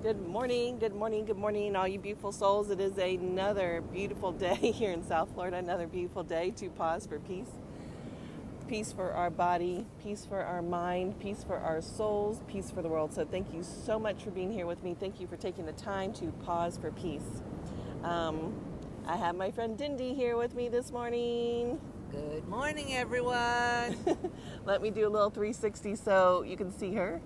Good morning, good morning, good morning, all you beautiful souls. It is another beautiful day here in South Florida, another beautiful day to pause for peace. Peace for our body, peace for our mind, peace for our souls, peace for the world. So thank you so much for being here with me. Thank you for taking the time to pause for peace. I have my friend Dindy here with me this morning. Good morning, everyone. Let me do a little 360 so you can see her.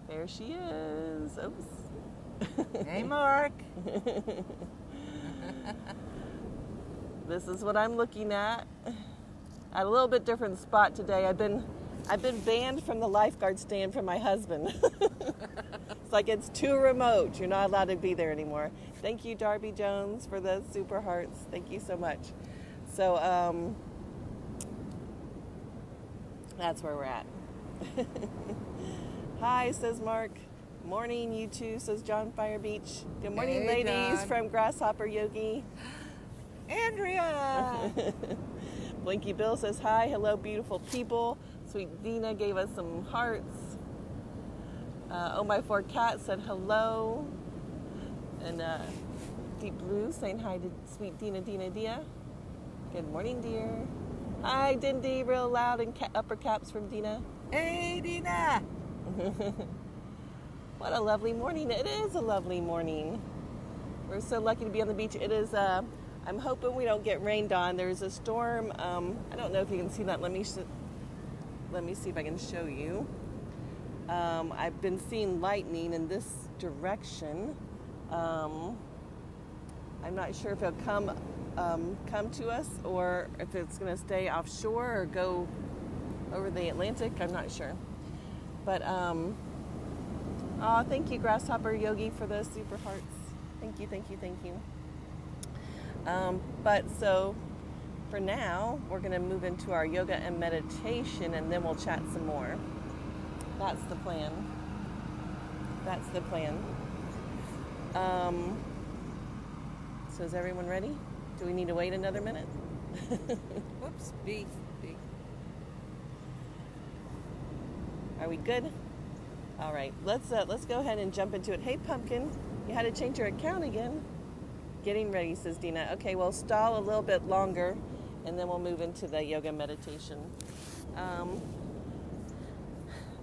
There she is. Oops. Hey, Mark. This is what I'm looking at. At a little bit different spot today. I've been banned from the lifeguard stand from my husband. It's like it's too remote. You're not allowed to be there anymore. Thank you, Darby Jones, for the super hearts. Thank you so much. So that's where we're at. Hi, says Mark. Morning, you two, says John Fire Beach. Good morning, hey, ladies, John. from Grasshopper Yogi. Andrea. Blinky Bill says hi. Hello, beautiful people. Sweet Dina gave us some hearts. Oh My Four Cats said hello. And Deep Blue saying hi to sweet Dina Dia. Good morning, dear. Hi, Dindy, real loud in upper caps from Dina. Hey, Dina. What a lovely morning. It is a lovely morning. We're so lucky to be on the beach. It is, I'm hoping we don't get rained on. There's a storm. I don't know if you can see that. Let me see if I can show you. I've been seeing lightning in this direction. I'm not sure if it'll come to us or if it's going to stay offshore or go over the Atlantic. I'm not sure. But, thank you, Grasshopper Yogi, for the super hearts. Thank you, thank you, thank you. But so, for now, we're going to move into our yoga and meditation, and then we'll chat some more. That's the plan. That's the plan. So is everyone ready? Do we need to wait another minute? Whoops, B. Are we good? All right, let's go ahead and jump into it. Hey, Pumpkin, you had to change your account again. Getting ready, says Dina. Okay, we'll stall a little bit longer, and then we'll move into the yoga meditation.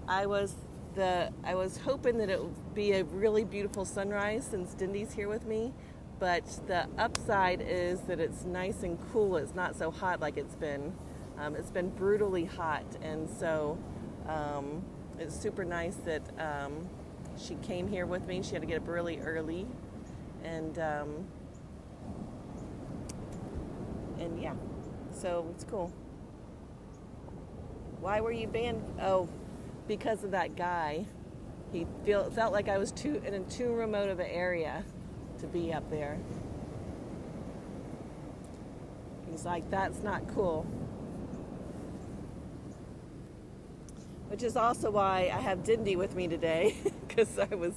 I was hoping that it would be a really beautiful sunrise since Dindy's here with me, but the upside is that it's nice and cool. It's not so hot like it's been. It's been brutally hot, and so it's super nice that she came here with me. She had to get up really early, and yeah, so it's cool. Why were you banned? Oh, because of that guy. He felt like I was in too remote of an area to be up there. He's like, that's not cool. Which is also why I have Dindy with me today, because I was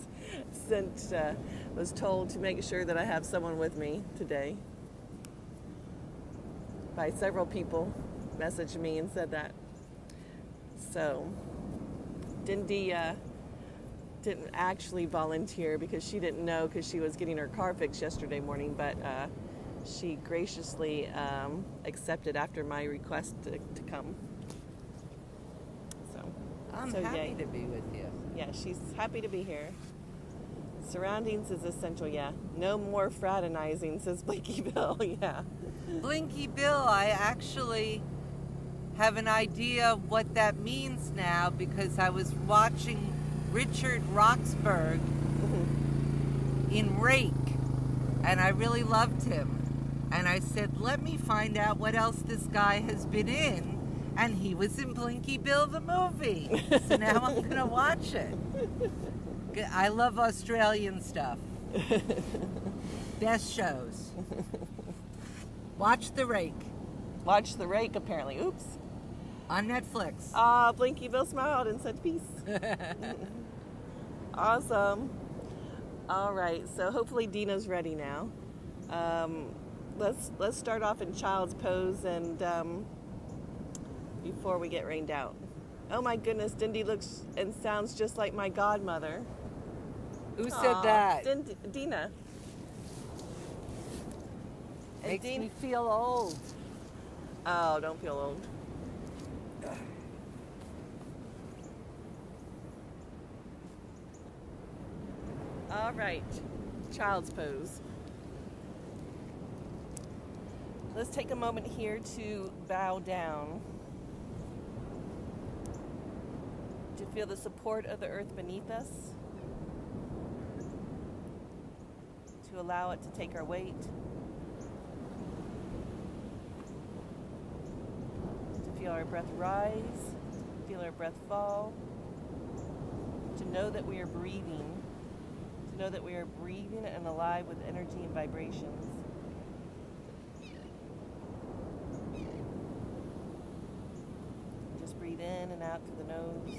told to make sure that I have someone with me today. By several people messaged me and said that. So, Dindy didn't actually volunteer because she didn't know, because she was getting her car fixed yesterday morning, but she graciously accepted after my request to come. I'm happy to be with you. Yeah, she's happy to be here. Surroundings is essential, yeah. No more fraternizing, says Blinky Bill, yeah. Blinky Bill, I actually have an idea of what that means now because I was watching Richard Roxburgh in Rake, and I really loved him. And I said, let me find out what else this guy has been in. And he was in Blinky Bill the movie. So now I'm going to watch it. I love Australian stuff. Best shows. Watch The Rake. Watch The Rake, apparently. Oops. On Netflix. Blinky Bill smiled and said peace. Awesome. All right, so hopefully Dina's ready now. Let's start off in child's pose and before we get rained out. Oh my goodness, Dindy looks and sounds just like my godmother. Who said that? Dina. Makes me feel old. Oh, don't feel old. All right, child's pose. Let's take a moment here to bow down. To feel the support of the earth beneath us. To allow it to take our weight. To feel our breath rise. Feel our breath fall. To know that we are breathing. To know that we are breathing and alive with energy and vibrations. Just breathe in and out through the nose.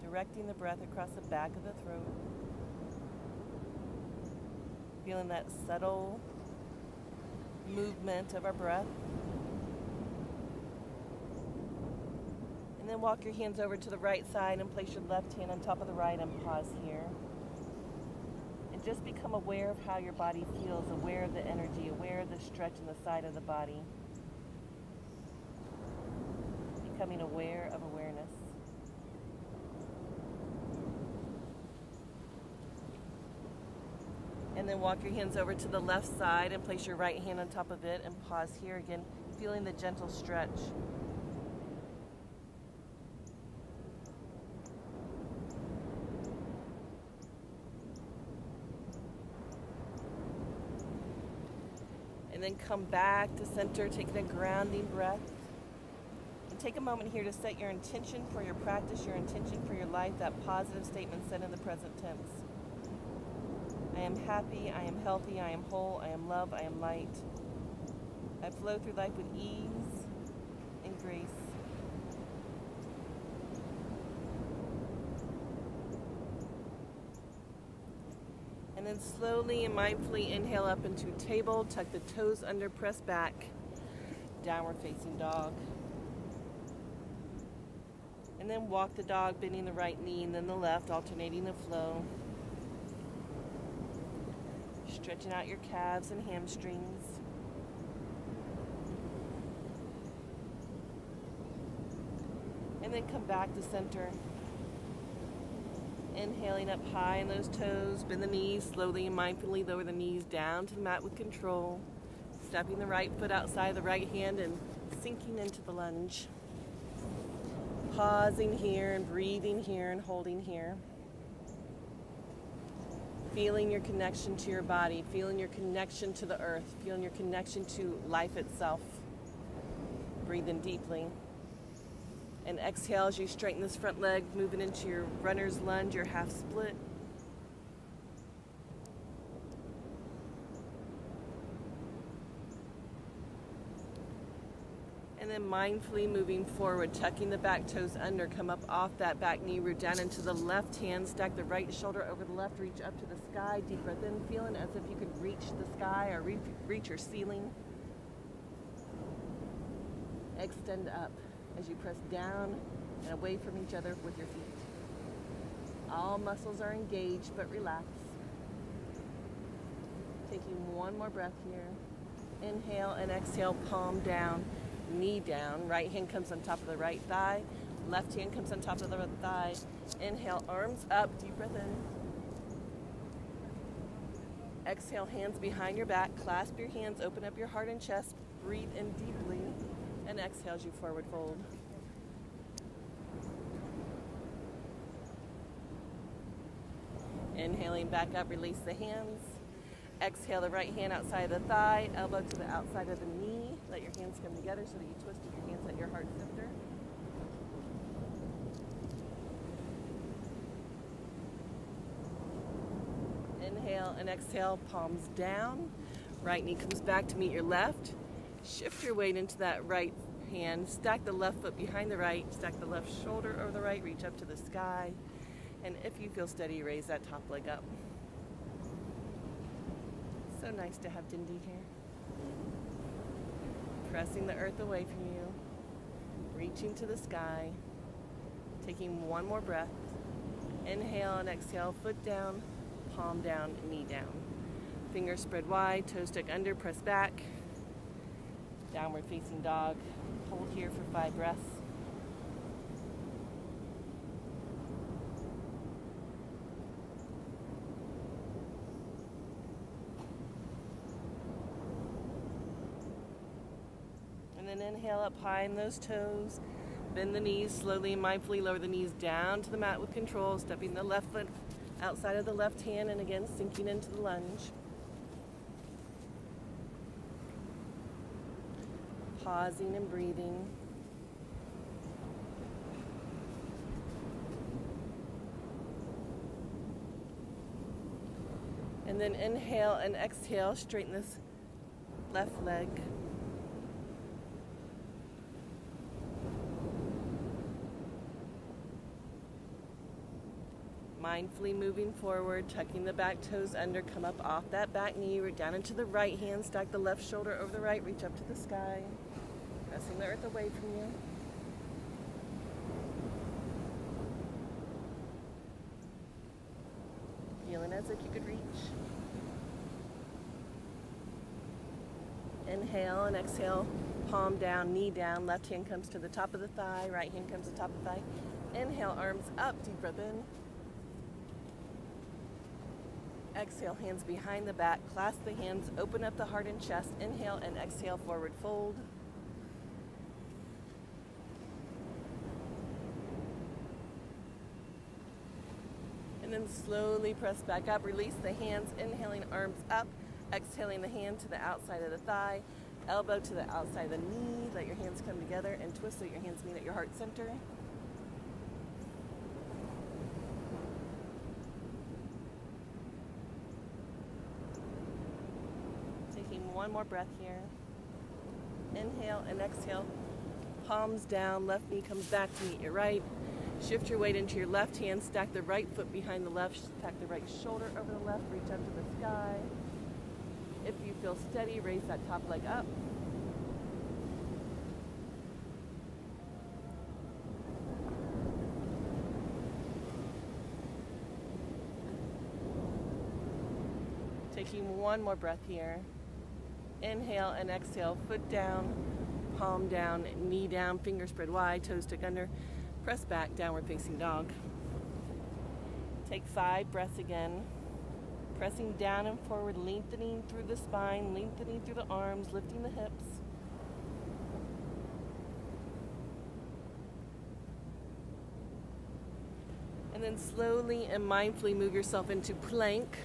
Directing the breath across the back of the throat. Feeling that subtle movement of our breath. And then walk your hands over to the right side and place your left hand on top of the right and pause here. And just become aware of how your body feels, aware of the energy, aware of the stretch in the side of the body. Becoming aware of awareness. And then walk your hands over to the left side and place your right hand on top of it and pause here again, feeling the gentle stretch. And then come back to center, taking a grounding breath. And take a moment here to set your intention for your practice, your intention for your life, that positive statement said in the present tense. I am happy, I am healthy, I am whole, I am love, I am light. I flow through life with ease and grace. And then slowly and mindfully inhale up into table, tuck the toes under, press back, downward facing dog. And then walk the dog, bending the right knee and then the left, alternating the flow. Stretching out your calves and hamstrings. And then come back to center. Inhaling up high in those toes, bend the knees, slowly and mindfully lower the knees down to the mat with control. Stepping the right foot outside the right hand and sinking into the lunge. Pausing here and breathing here and holding here. Feeling your connection to your body, feeling your connection to the earth, feeling your connection to life itself. Breathe in deeply. And exhale as you straighten this front leg, moving into your runner's lunge, your half split. And then mindfully moving forward, tucking the back toes under, come up off that back knee, root down into the left hand, stack the right shoulder over the left, reach up to the sky, deep breath in, feeling as if you could reach the sky or reach your ceiling. Extend up as you press down and away from each other with your feet. All muscles are engaged but relax. Taking one more breath here. Inhale and exhale, palm down. Knee down, right hand comes on top of the right thigh, left hand comes on top of the right thigh. Inhale, arms up, deep breath in. Exhale, hands behind your back, clasp your hands, open up your heart and chest, breathe in deeply, and exhale as you forward fold. Inhaling back up, release the hands. Exhale the right hand outside of the thigh, elbow to the outside of the knee. Let your hands come together so that you twist with your hands at your heart center. Inhale and exhale, palms down. Right knee comes back to meet your left. Shift your weight into that right hand. Stack the left foot behind the right. Stack the left shoulder over the right. Reach up to the sky. And if you feel steady, raise that top leg up. So nice to have Dindy here. Pressing the earth away from you. reaching to the sky. Taking one more breath. Inhale and exhale, foot down, palm down, knee down. Fingers spread wide, toes tuck under, press back. Downward facing dog. Hold here for 5 breaths. And then inhale up high in those toes. Bend the knees slowly and mindfully. Lower the knees down to the mat with control. Stepping the left foot outside of the left hand and again sinking into the lunge. Pausing and breathing. And then inhale and exhale. Straighten this left leg. Mindfully moving forward, tucking the back toes under, come up off that back knee, root down into the right hand, stack the left shoulder over the right, reach up to the sky, pressing the earth away from you. Feeling as if you could reach. Inhale and exhale, palm down, knee down, left hand comes to the top of the thigh, right hand comes to the top of the thigh. Inhale, arms up, deep breath in. Exhale, hands behind the back, clasp the hands, open up the heart and chest. Inhale and exhale, forward fold. And then slowly press back up, release the hands, inhaling arms up, exhaling the hand to the outside of the thigh, elbow to the outside of the knee, let your hands come together and twist so your hands meet at your heart center. One more breath here. Inhale and exhale. Palms down, left knee comes back to meet your right. Shift your weight into your left hand, stack the right foot behind the left, stack the right shoulder over the left, reach up to the sky. If you feel steady, raise that top leg up. Taking one more breath here. Inhale and exhale, foot down, palm down, knee down, fingers spread wide, toes tuck under, press back, downward facing dog. Take 5 breaths again, pressing down and forward, lengthening through the spine, lengthening through the arms, lifting the hips. And then slowly and mindfully move yourself into plank.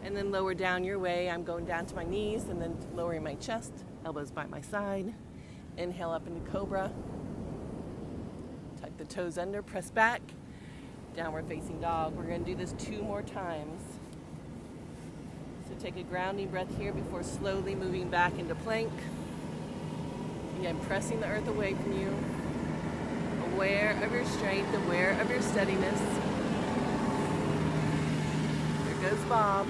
And then lower down your way. I'm going down to my knees and then lowering my chest, elbows by my side. Inhale up into cobra. Tuck the toes under, press back. Downward facing dog. We're going to do this 2 more times. So take a grounding breath here before slowly moving back into plank. Again, pressing the earth away from you. Aware of your strength, aware of your steadiness. There goes Bob.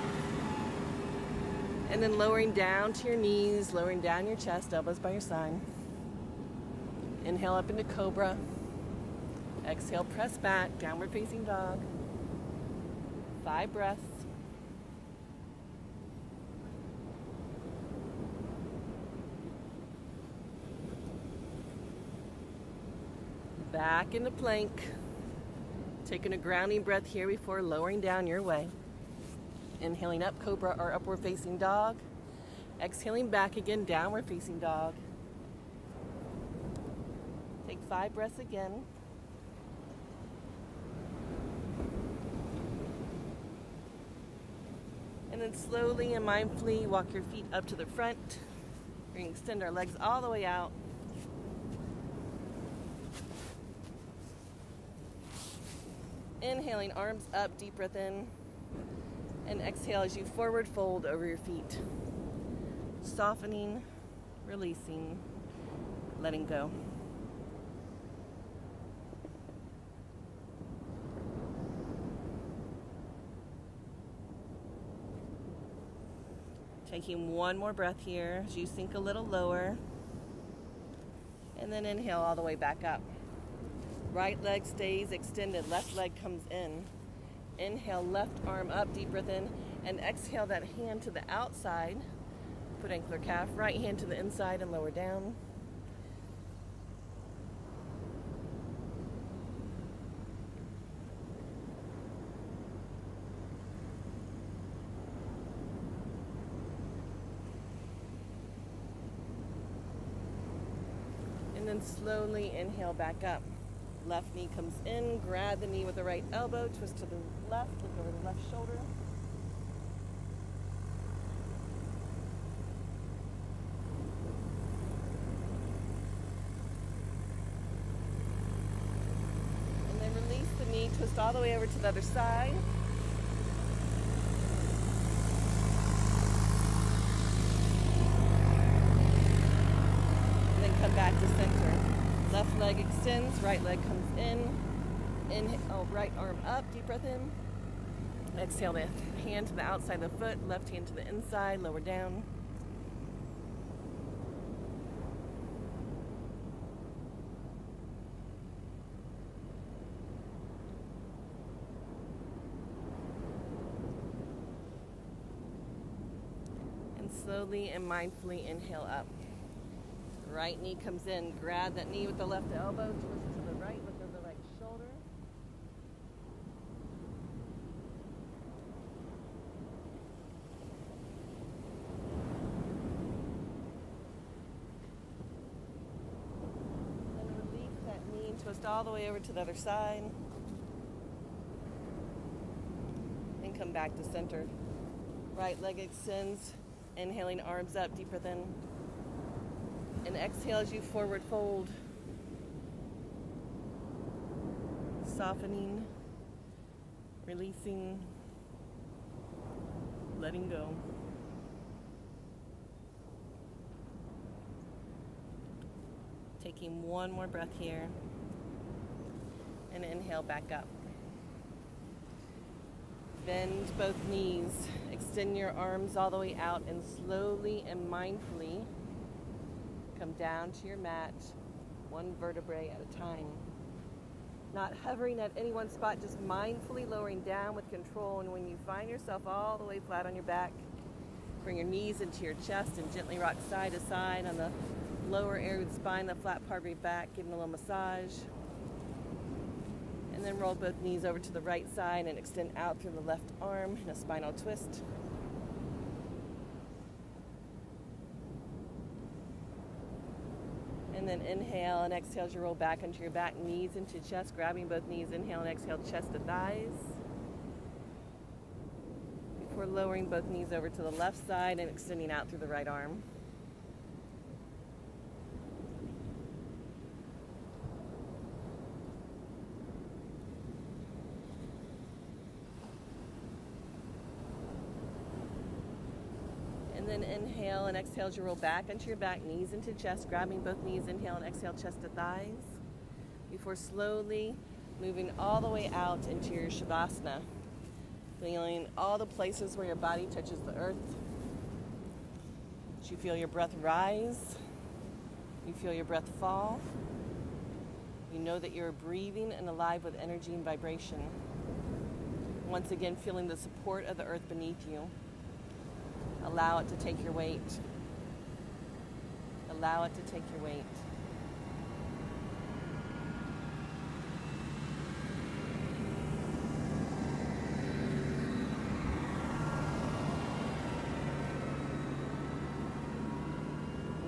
And then lowering down to your knees, lowering down your chest, elbows by your side. Inhale up into cobra. Exhale, press back, downward facing dog. 5 breaths. Back into plank. Taking a grounding breath here before lowering down your way. Inhaling up, cobra or upward facing dog. Exhaling back again, downward facing dog. Take 5 breaths again. And then slowly and mindfully walk your feet up to the front. We're going to extend our legs all the way out. Inhaling, arms up, deep breath in. And exhale as you forward fold over your feet. Softening, releasing, letting go. Taking one more breath here as you sink a little lower. And then inhale all the way back up. Right leg stays extended, left leg comes in. Inhale, left arm up, deep breath in, and exhale that hand to the outside. Foot, ankle, or calf. Right hand to the inside and lower down. And then slowly inhale back up. Left knee comes in, grab the knee with the right elbow, twist to the left, look over the left shoulder. And then release the knee, twist all the way over to the other side. And then come back to center. Left leg extends, right leg comes in. Inhale, right arm up, deep breath in. Exhale the hand to the outside of the foot, left hand to the inside, lower down. And slowly and mindfully inhale up. Right knee comes in, grab that knee with the left elbow, twist to the right, look over the right shoulder. Then release that knee and twist all the way over to the other side. And come back to center. Right leg extends, inhaling, arms up, deep breath in. And exhale as you forward fold. Softening, releasing, letting go. Taking one more breath here. And inhale back up. Bend both knees. Extend your arms all the way out and slowly and mindfully come down to your mat, one vertebrae at a time. Not hovering at any one spot, just mindfully lowering down with control. And when you find yourself all the way flat on your back, bring your knees into your chest and gently rock side to side on the lower area of the spine, the flat part of your back, giving a little massage. And then roll both knees over to the right side and extend out through the left arm in a spinal twist. And then inhale and exhale as you roll back onto your back, knees into chest, grabbing both knees, inhale and exhale, chest to thighs. Before lowering both knees over to the left side and extending out through the right arm. And then inhale and exhale as you roll back onto your back, knees into chest, grabbing both knees, inhale and exhale, chest to thighs. Before slowly moving all the way out into your Shavasana. Feeling all the places where your body touches the earth. As you feel your breath rise, you feel your breath fall. You know that you're breathing and alive with energy and vibration. Once again, feeling the support of the earth beneath you. Allow it to take your weight. Allow it to take your weight.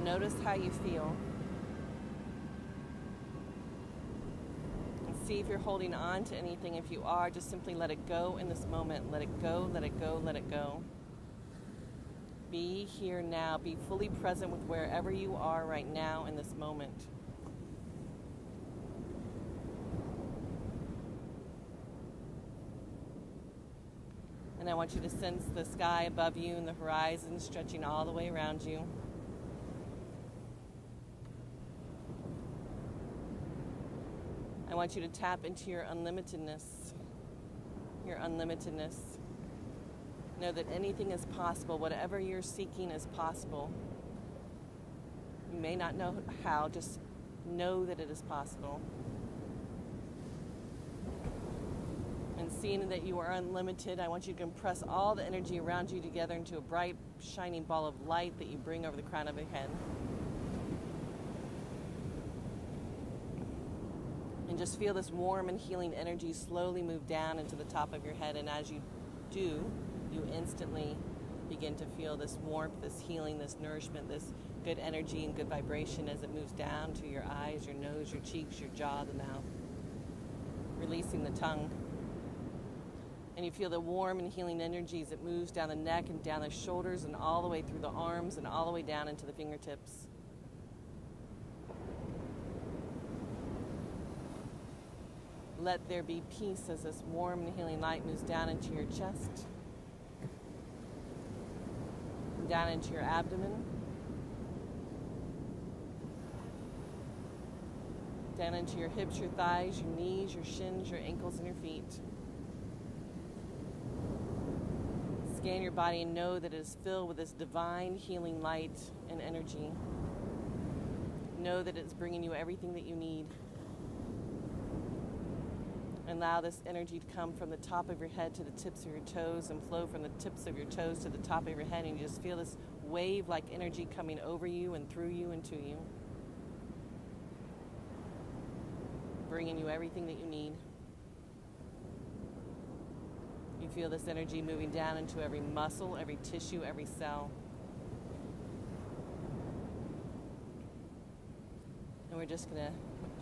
Notice how you feel. And see if you're holding on to anything. If you are, just simply let it go in this moment. Let it go, let it go, let it go. Be here now. Be fully present with wherever you are right now in this moment. And I want you to sense the sky above you and the horizon stretching all the way around you. I want you to tap into your unlimitedness. Your unlimitedness. Know that anything is possible. Whatever you're seeking is possible. You may not know how, just know that it is possible. And seeing that you are unlimited, I want you to compress all the energy around you together into a bright, shining ball of light that you bring over the crown of your head. And just feel this warm and healing energy slowly move down into the top of your head. And as you do, you instantly begin to feel this warmth, this healing, this nourishment, this good energy and good vibration as it moves down to your eyes, your nose, your cheeks, your jaw, the mouth. Releasing the tongue. And you feel the warm and healing energy as it moves down the neck and down the shoulders and all the way through the arms and all the way down into the fingertips. Let there be peace as this warm and healing light moves down into your chest, down into your abdomen, down into your hips, your thighs, your knees, your shins, your ankles, and your feet. Scan your body and know that it is filled with this divine healing light and energy. Know that it's bringing you everything that you need. Allow this energy to come from the top of your head to the tips of your toes and flow from the tips of your toes to the top of your head, and you just feel this wave-like energy coming over you and through you and to you, bringing you everything that you need. You feel this energy moving down into every muscle, every tissue, every cell. And we're just going to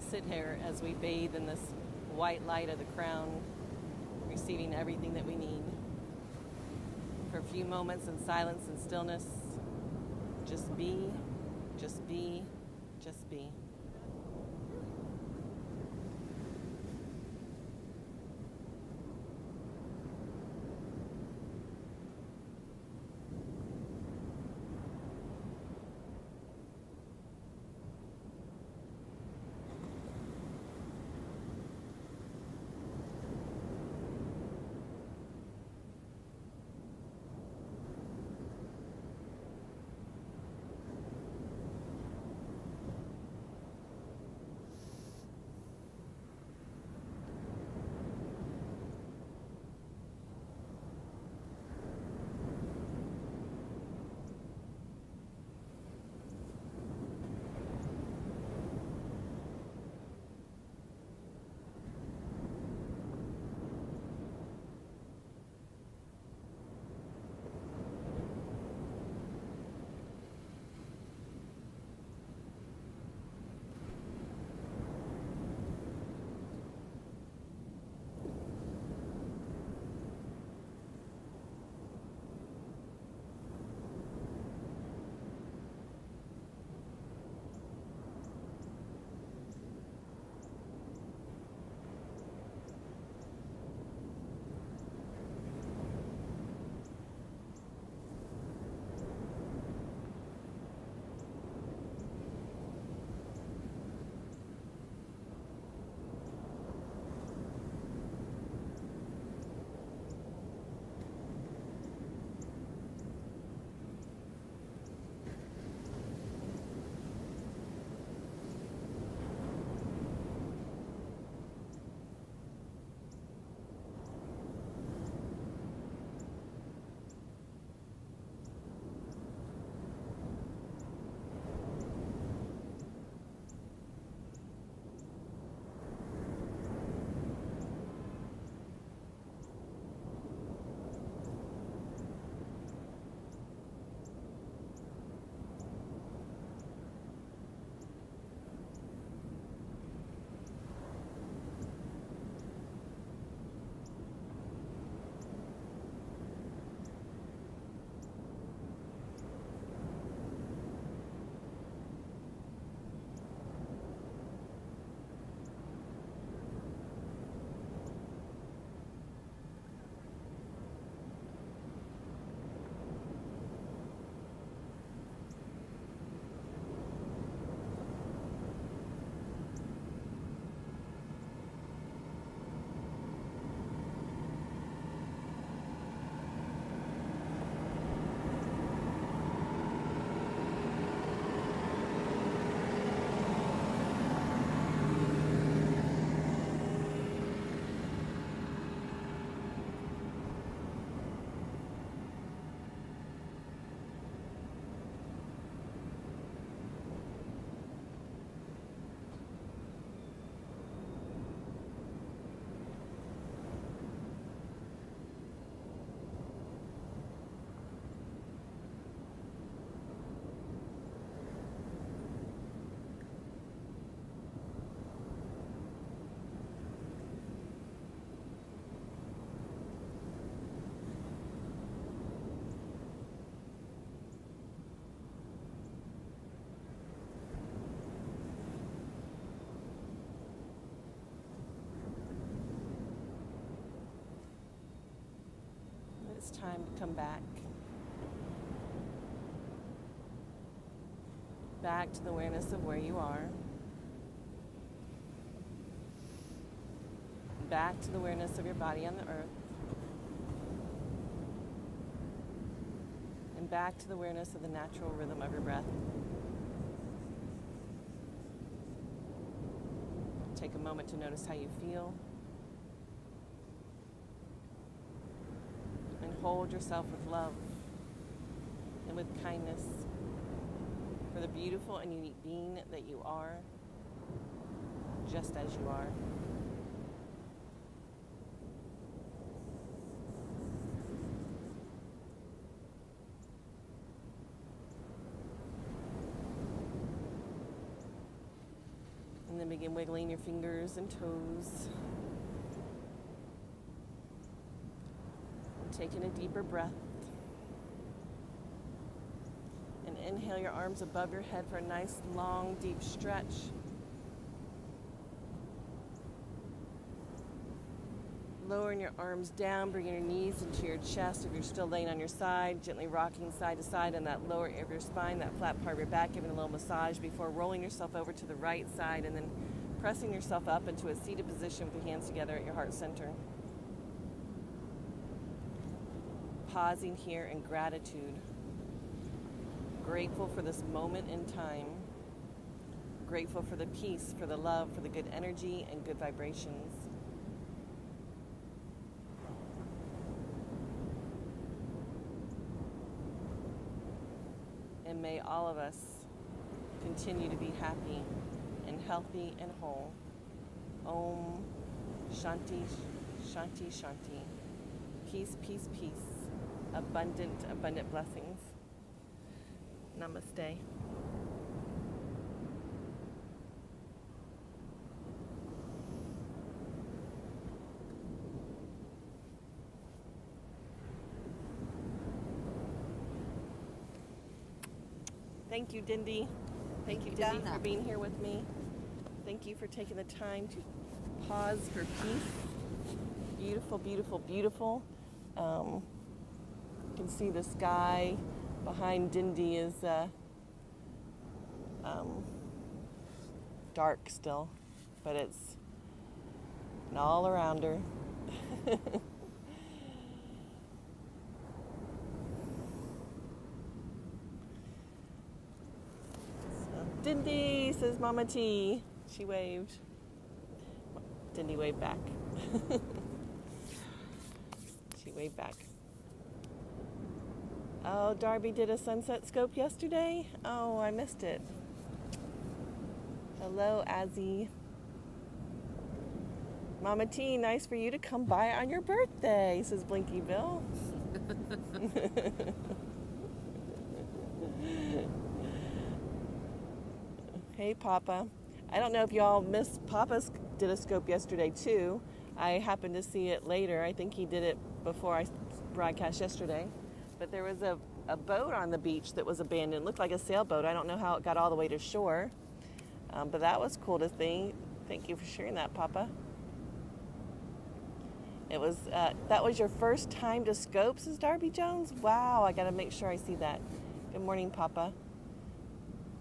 sit here as we bathe in this white light of the crown, receiving everything that we need. For a few moments in silence and stillness, just be, just be, just be. time to come back. Back to the awareness of where you are. Back to the awareness of your body on the earth. And back to the awareness of the natural rhythm of your breath. Take a moment to notice how you feel. And hold yourself with love and with kindness for the beautiful and unique being that you are, just as you are. And then begin wiggling your fingers and toes. And taking a deeper breath. And inhale your arms above your head for a nice, long, deep stretch. Lowering your arms down, bringing your knees into your chest if you're still laying on your side, gently rocking side to side on that lower area of your spine, that flat part of your back, giving a little massage before rolling yourself over to the right side and then pressing yourself up into a seated position with your hands together at your heart center. Pausing here in gratitude. Grateful for this moment in time. Grateful for the peace, for the love, for the good energy and good vibrations. And may all of us continue to be happy and healthy and whole. Om Shanti, Shanti, Shanti. Peace, peace, peace. Abundant, abundant blessings. Namaste. Thank you, Dindy. Thank you, Dindy, Donna, for being here with me. Thank you for taking the time to pause for peace. Beautiful, beautiful, beautiful. You can see the sky behind Dindy is dark still, but it's all around her. Dindy, says Mama T. She waved. Dindy waved back. She waved back. Oh, Darby did a sunset scope yesterday? Oh, I missed it. Hello, Azzy. Mama T, nice for you to come by on your birthday, says Blinky Bill. Hey, Papa. I don't know if y'all missed, Papa's did a scope yesterday too. I happened to see it later. I think he did it before I broadcast yesterday. But there was a boat on the beach that was abandoned. It looked like a sailboat. I don't know how it got all the way to shore. But that was cool to see. Thank you for sharing that, Papa. It was, that was your first time to scope, says Darby Jones? Wow, I got to make sure I see that. Good morning, Papa.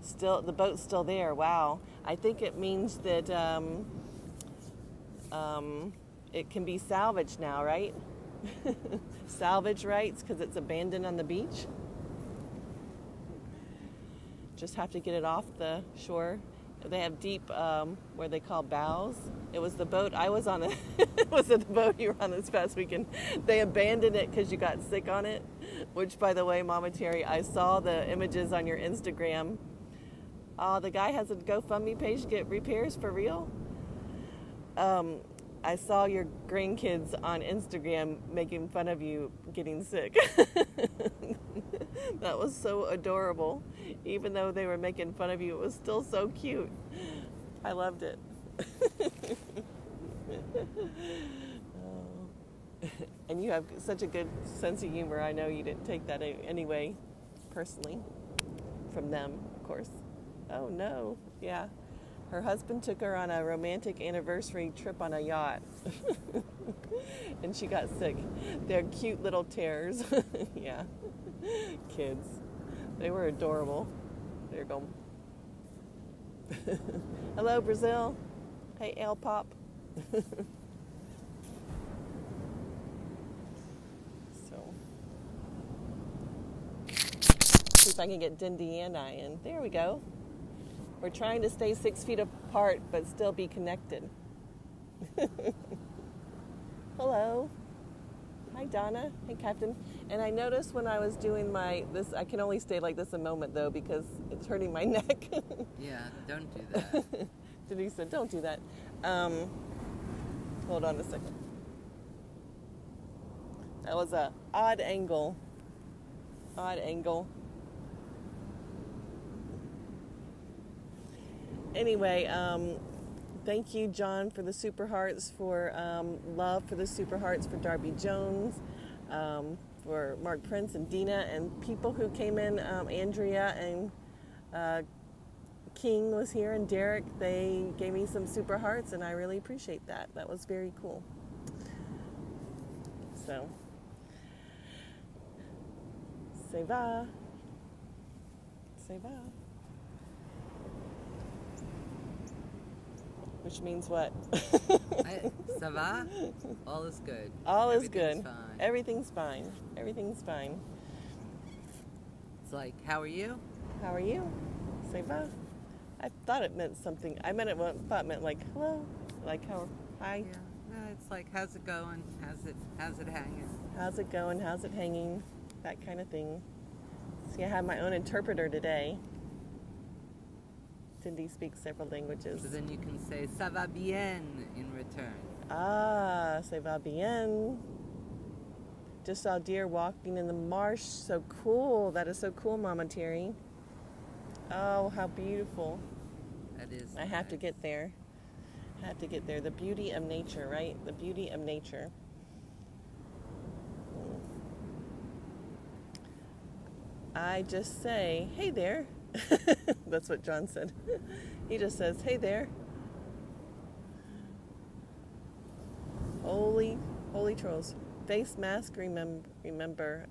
Still, the boat's still there. Wow. I think it means that it can be salvaged now, right? Salvage rights because it's abandoned on the beach. Just have to get it off the shore. They have deep, where they call bows. It was the boat I was on. Was it the boat you were on this past weekend? They abandoned it because you got sick on it. Which, by the way, Mama Terry, I saw the images on your Instagram. The guy has a GoFundMe page to get repairs for real. I saw your grandkids on Instagram making fun of you getting sick. That was so adorable. Even though they were making fun of you, it was still so cute. I loved it. And you have such a good sense of humor. I know you didn't take that anyway, personally, from them, of course. Oh no, yeah. Her husband took her on a romantic anniversary trip on a yacht. And she got sick. They're cute little terrors. Yeah. Kids. They were adorable. There you go. Hello, Brazil. Hey, El Pop. So, see if I can get Dindy and I in. There we go. We're trying to stay 6 feet apart, but still be connected. Hello. Hi, Donna. Hey, Captain. And I noticed when I was doing this, I can only stay like this a moment, though, because it's hurting my neck. Yeah, don't do that. Denise said, don't do that. Hold on a second. That was a odd angle. Odd angle. Anyway, thank you, John, for the Super Hearts, for love for the Super Hearts for Darby Jones, for Mark Prince and Dina, and people who came in, Andrea and King was here, and Derek. They gave me some Super Hearts, and I really appreciate that. That was very cool. So, ça va. Ça va. Which means what? Ça va? All is good. All is good. Fine. Everything's fine. Everything's fine. It's like, how are you? How are you? Ça va? I thought it meant something. I thought it meant like hello, like how, hi. Yeah. No, it's like, how's it going? How's it hanging? How's it going? How's it hanging? That kind of thing. See, I have my own interpreter today. Cindy speaks several languages. So then you can say ça va bien in return. Ah, ça va bien. Just saw deer walking in the marsh. So cool. That is so cool, Mama Terry. Oh, how beautiful. That is I have to get there. I have to get there. The beauty of nature, right? The beauty of nature. I just say, hey there. That's what John said. He just says, hey there. Holy trolls. Face mask, remember.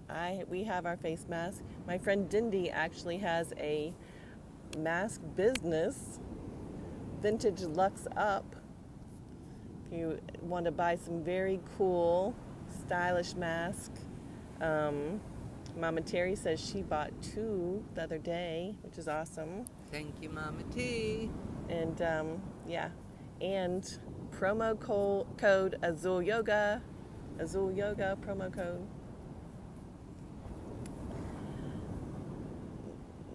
We have our face mask. My friend Dindy actually has a mask business. Vintage Lux Up. If you want to buy some very cool, stylish mask. Mama Terry says she bought 2 the other day, which is awesome. Thank you, Mama T. And yeah, and promo code Azul Yoga promo code.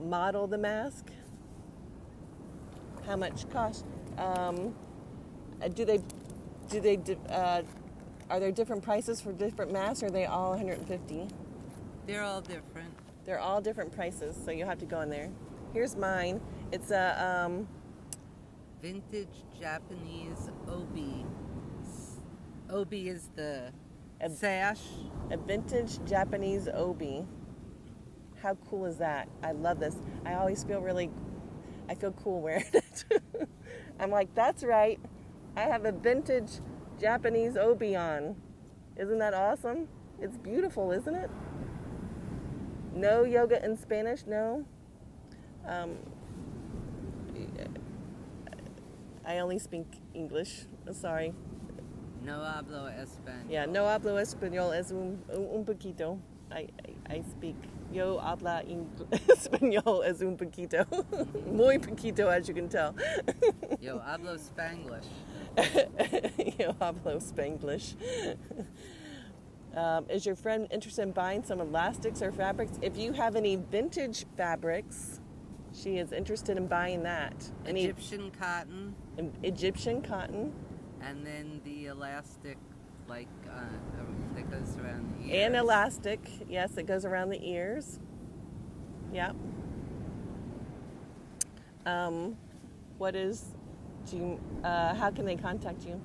Model the mask. How much cost? Are there different prices for different masks, or are they all 150? They're all different. They're all different prices, so you'll have to go in there. Here's mine. It's a vintage Japanese obi. Obi is the sash. A vintage Japanese obi. How cool is that? I love this. I always feel cool wearing it. I'm like, that's right. I have a vintage Japanese obi on. Isn't that awesome? It's beautiful, isn't it? No yoga in Spanish, no. I only speak English. Sorry. No hablo español. Yeah, no hablo español es un poquito. I speak. Yo habla español es un poquito. Muy poquito, as you can tell. Yo hablo Spanglish. Yo hablo Spanglish. Is your friend interested in buying some elastics or fabrics? If you have any vintage fabrics, she is interested in buying that. Egyptian cotton. Egyptian cotton. And then the elastic, like, that goes around the ears. And elastic, yes, it goes around the ears. Yeah. How can they contact you?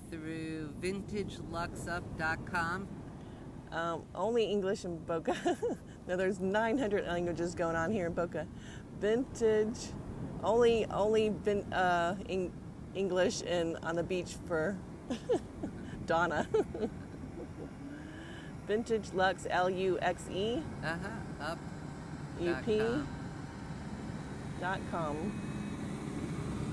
Through vintageluxup.com. Only English in Boca. No, there's 900 languages going on here in Boca. Vintage, Only been English and on the beach for Donna. Vintage Luxe, Luxe. Up. up.com.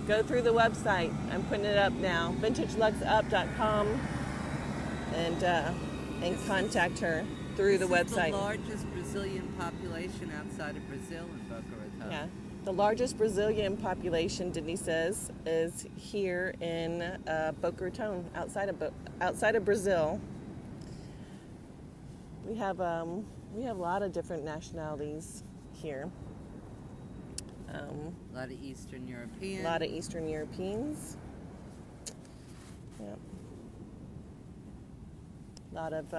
Go through the website. I'm putting it up now. VintageLuxeUp.com and contact her through the website. This is the largest Brazilian population outside of Brazil in Boca Raton. Yeah. The largest Brazilian population, Denise says, is here in Boca Raton, outside of Brazil. We have a lot of different nationalities here. A lot of Eastern Europeans. A lot of Eastern Europeans. Yeah. A lot of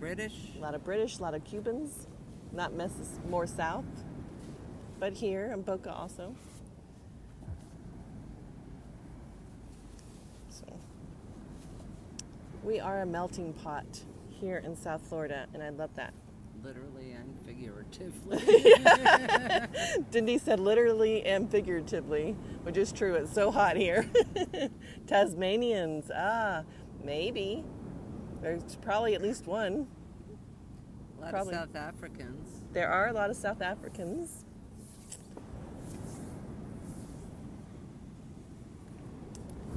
British. A lot of British. A lot of Cubans. Not more south, but here in Boca also. So we are a melting pot here in South Florida, and I love that. Literally and figuratively. Denise said literally and figuratively, which is true. It's so hot here. Tasmanians, maybe. There's probably at least one. A lot of South Africans. There are a lot of South Africans.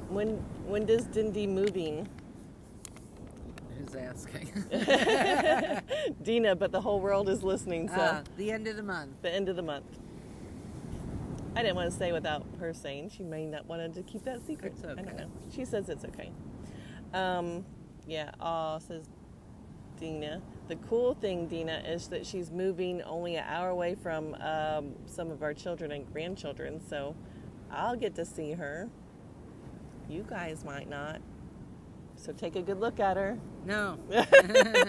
When does Dindy moving? Who's asking? Dina, but the whole world is listening, so. The end of the month. The end of the month. I didn't want to say without her saying. She may not want to keep that secret. It's okay. I don't know. She says it's okay. Says Dina. The cool thing, Dina, is that she's moving only an hour away from some of our children and grandchildren, so I'll get to see her. You guys might not. So take a good look at her. No.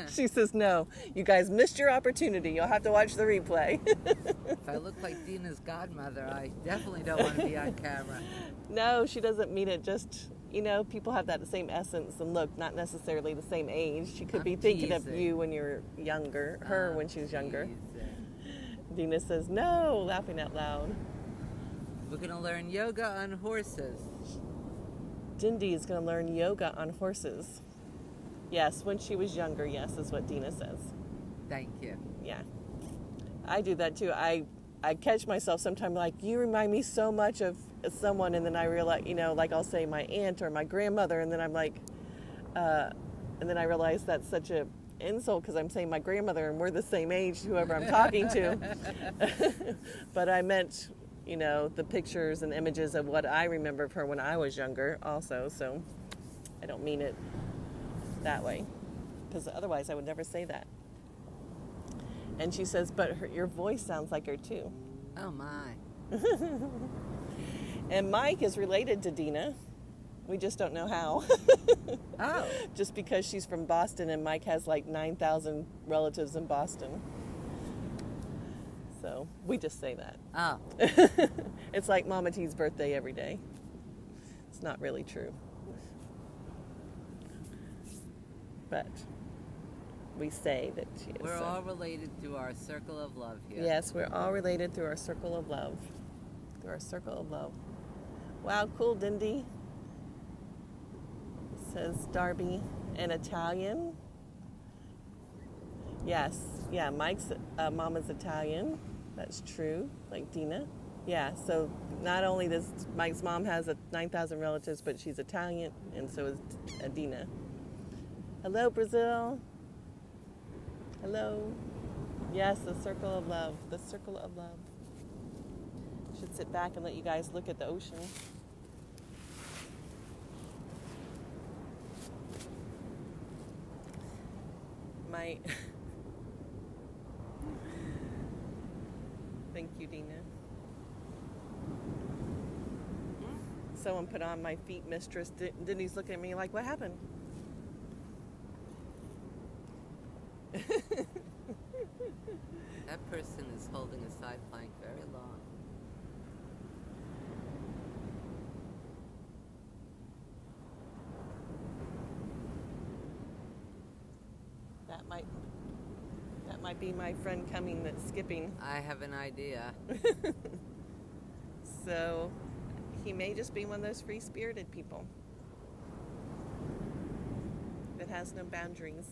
She says no. You guys missed your opportunity. You'll have to watch the replay. If I look like Dina's godmother, I definitely don't want to be on camera. No, she doesn't mean it. Just, people have that same essence and look, not necessarily the same age. She could be thinking of you when you're younger, her when she was younger. Dina says no, laughing out loud. We're going to learn yoga on horses. Dindy is going to learn yoga on horses. Yes, when she was younger, yes, is what Dina says. Thank you. Yeah. I do that too. I catch myself sometimes like, you remind me so much of someone, and then I realize, like I'll say my aunt or my grandmother, and then I'm like, and then I realize that's such a insult because I'm saying my grandmother and we're the same age, whoever I'm talking to. But I meant, the pictures and images of what I remember of her when I was younger also, so I don't mean it that way, because otherwise I would never say that. And she says, but your voice sounds like her too. Oh my. And Mike is related to Dina. We just don't know how. Oh. Just because she's from Boston and Mike has like 9,000 relatives in Boston. So we just say that. Oh. It's like Mama T's birthday every day. It's not really true. But we say that she is. We're all related through our circle of love here. Yes, we're all related through our circle of love. Through our circle of love. Wow, cool, Dindy. Says Darby. And Italian. Yes. Yeah, Mike's mama's Italian. That's true. Like Dina. Yeah, so not only does Mike's mom has 9,000 relatives, but she's Italian, and so is Dina. Hello, Brazil. Hello. Yes, the circle of love. The circle of love. Should sit back and let you guys look at the ocean. Thank you, Dina. Someone put on my feet, mistress. Denny's looking at me like, what happened? That person is holding a side plank very long. That might be my friend coming that's skipping. I have an idea. So he may just be one of those free-spirited people that has no boundaries.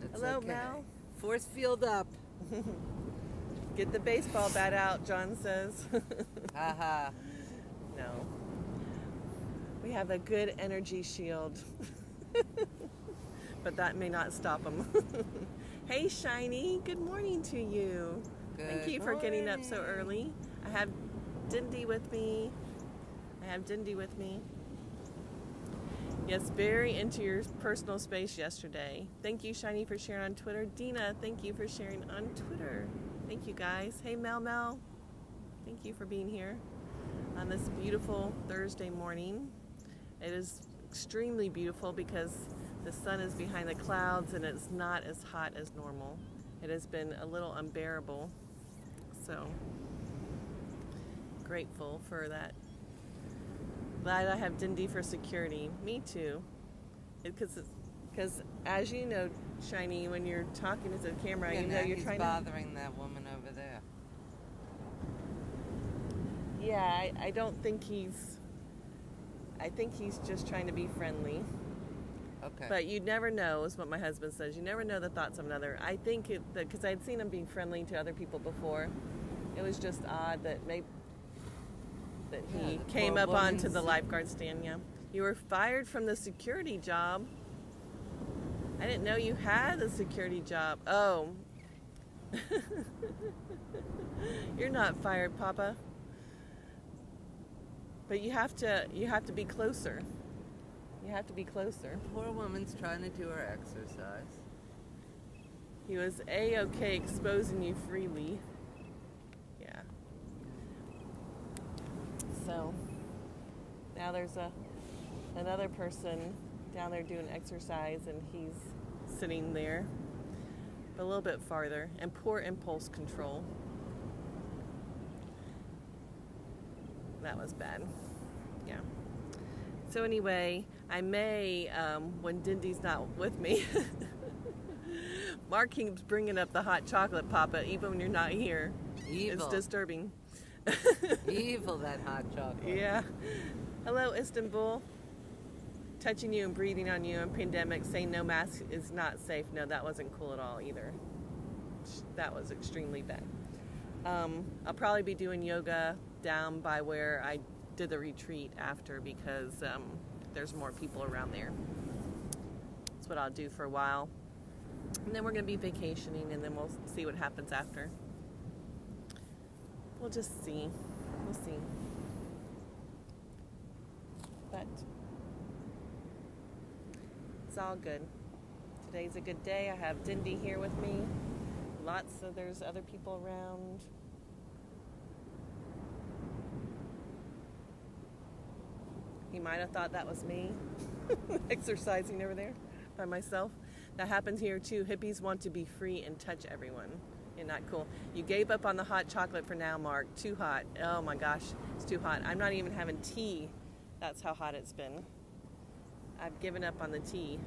It's Hello, okay. Mel. Force field up. Get the baseball bat out, John says. Haha. No. We have a good energy shield. But that may not stop him. Hey, Shiny. Good morning to you. Thank you for getting up so early. I have Dindy with me. Yes, very into your personal space yesterday. Thank you, Shiny, for sharing on Twitter. Dina, thank you for sharing on Twitter. Thank you, guys. Hey, Mel. Thank you for being here on this beautiful Thursday morning. It is extremely beautiful because the sun is behind the clouds and it's not as hot as normal. It has been a little unbearable. So, grateful for that. Glad I have Dindy for security. Me too. Because as you know, Shiny, when you're talking to the camera, you know you're trying bothering that woman over there. Yeah, I don't think he's... I think he's just trying to be friendly. Okay. But you never know, is what my husband says. You never know the thoughts of another. I think because I'd seen him being friendly to other people before. It was just odd that he came up onto the lifeguard stand. Yeah, you were fired from the security job. I didn't know you had a security job. Oh, you're not fired, Papa. But you have to be closer. You have to be closer. Poor woman's trying to do her exercise. He was A-okay exposing you freely. Yeah. So now there's another person down there doing exercise, and he's sitting there a little bit farther, and poor impulse control. That was bad. Yeah. So anyway, I may, when Dindy's not with me, Mark keeps bringing up the hot chocolate, Papa, even when you're not here. Evil. It's disturbing. Evil, that hot chocolate. Yeah. Hello, Istanbul. Touching you and breathing on you in pandemic, saying no mask is not safe. No, that wasn't cool at all either. That was extremely bad. I'll probably be doing yoga down by where I did the retreat after, because there's more people around there. That's what I'll do for a while. And then we're going to be vacationing, and then we'll see what happens after. We'll just see. We'll see. But it's all good. Today's a good day. I have Dindy here with me. There's other people around. He might have thought that was me exercising over there by myself. That happens here too. Hippies want to be free and touch everyone. Isn't that cool? You gave up on the hot chocolate for now, Mark. Too hot. Oh my gosh, it's too hot. I'm not even having tea. That's how hot it's been. I've given up on the tea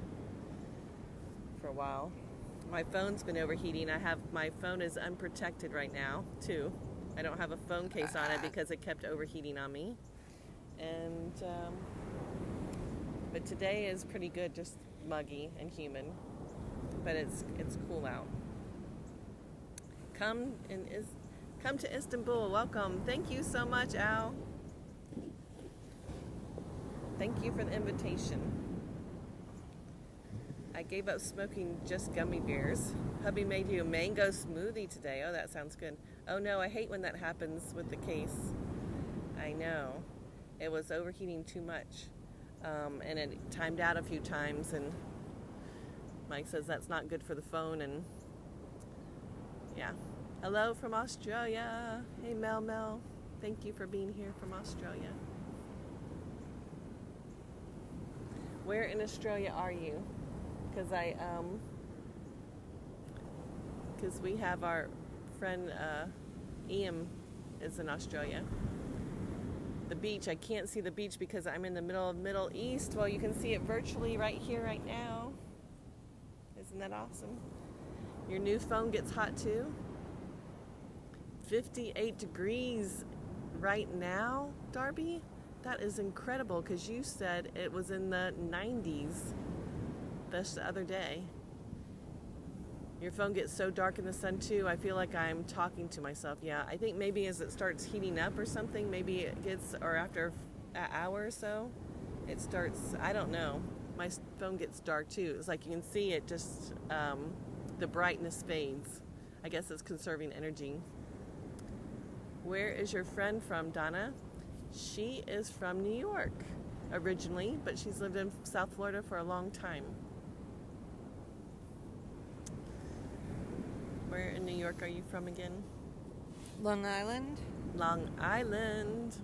for a while. My phone's been overheating. My phone is unprotected right now too. I don't have a phone case on it because it kept overheating on me. And but today is pretty good, just muggy and humid. But it's cool out. Come to Istanbul. Welcome. Thank you so much, Al. Thank you for the invitation. I gave up smoking just gummy bears. Hubby made you a mango smoothie today. Oh, that sounds good. Oh no, I hate when that happens with the case. I know. It was overheating too much. And it timed out a few times, and Mike says that's not good for the phone, and yeah. Hello from Australia. Hey, Mel. Thank you for being here from Australia. Where in Australia are you? Because we have our friend Ian is in Australia. The beach, I can't see the beach because I'm in the middle of Middle East. Well, you can see it virtually right here, right now. Isn't that awesome? Your new phone gets hot too? 58 degrees right now, Darby? That is incredible, because you said it was in the 90s this other day. Your phone gets so dark in the sun too, I feel like I'm talking to myself. Yeah, I think maybe as it starts heating up or something, maybe it gets, or after an hour or so, it starts, I don't know. My phone gets dark too. It's like you can see it just, the brightness fades. I guess it's conserving energy. Where is your friend from, Donna? She is from New York originally, but she's lived in South Florida for a long time. Where in New York are you from again? Long Island? Long Island.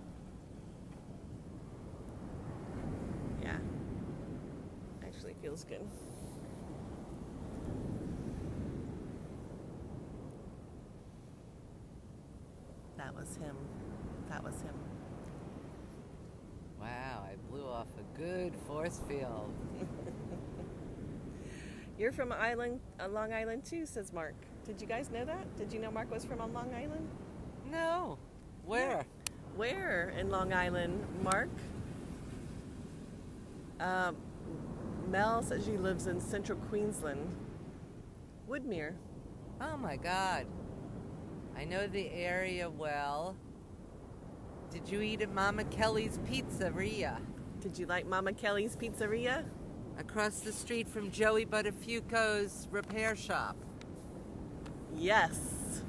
Yeah. Actually feels good. That was him. That was him. Wow, I blew off a good force field. You're from Long Island too, says Mark. Did you guys know that? Did you know Mark was from Long Island? No. Where? Yeah. Where in Long Island, Mark? Mel says she lives in central Queensland. Woodmere. Oh my God. I know the area well. Did you eat at Mama Kelly's Pizzeria? Did you like Mama Kelly's Pizzeria? Across the street from Joey Buttafuoco's repair shop. Yes.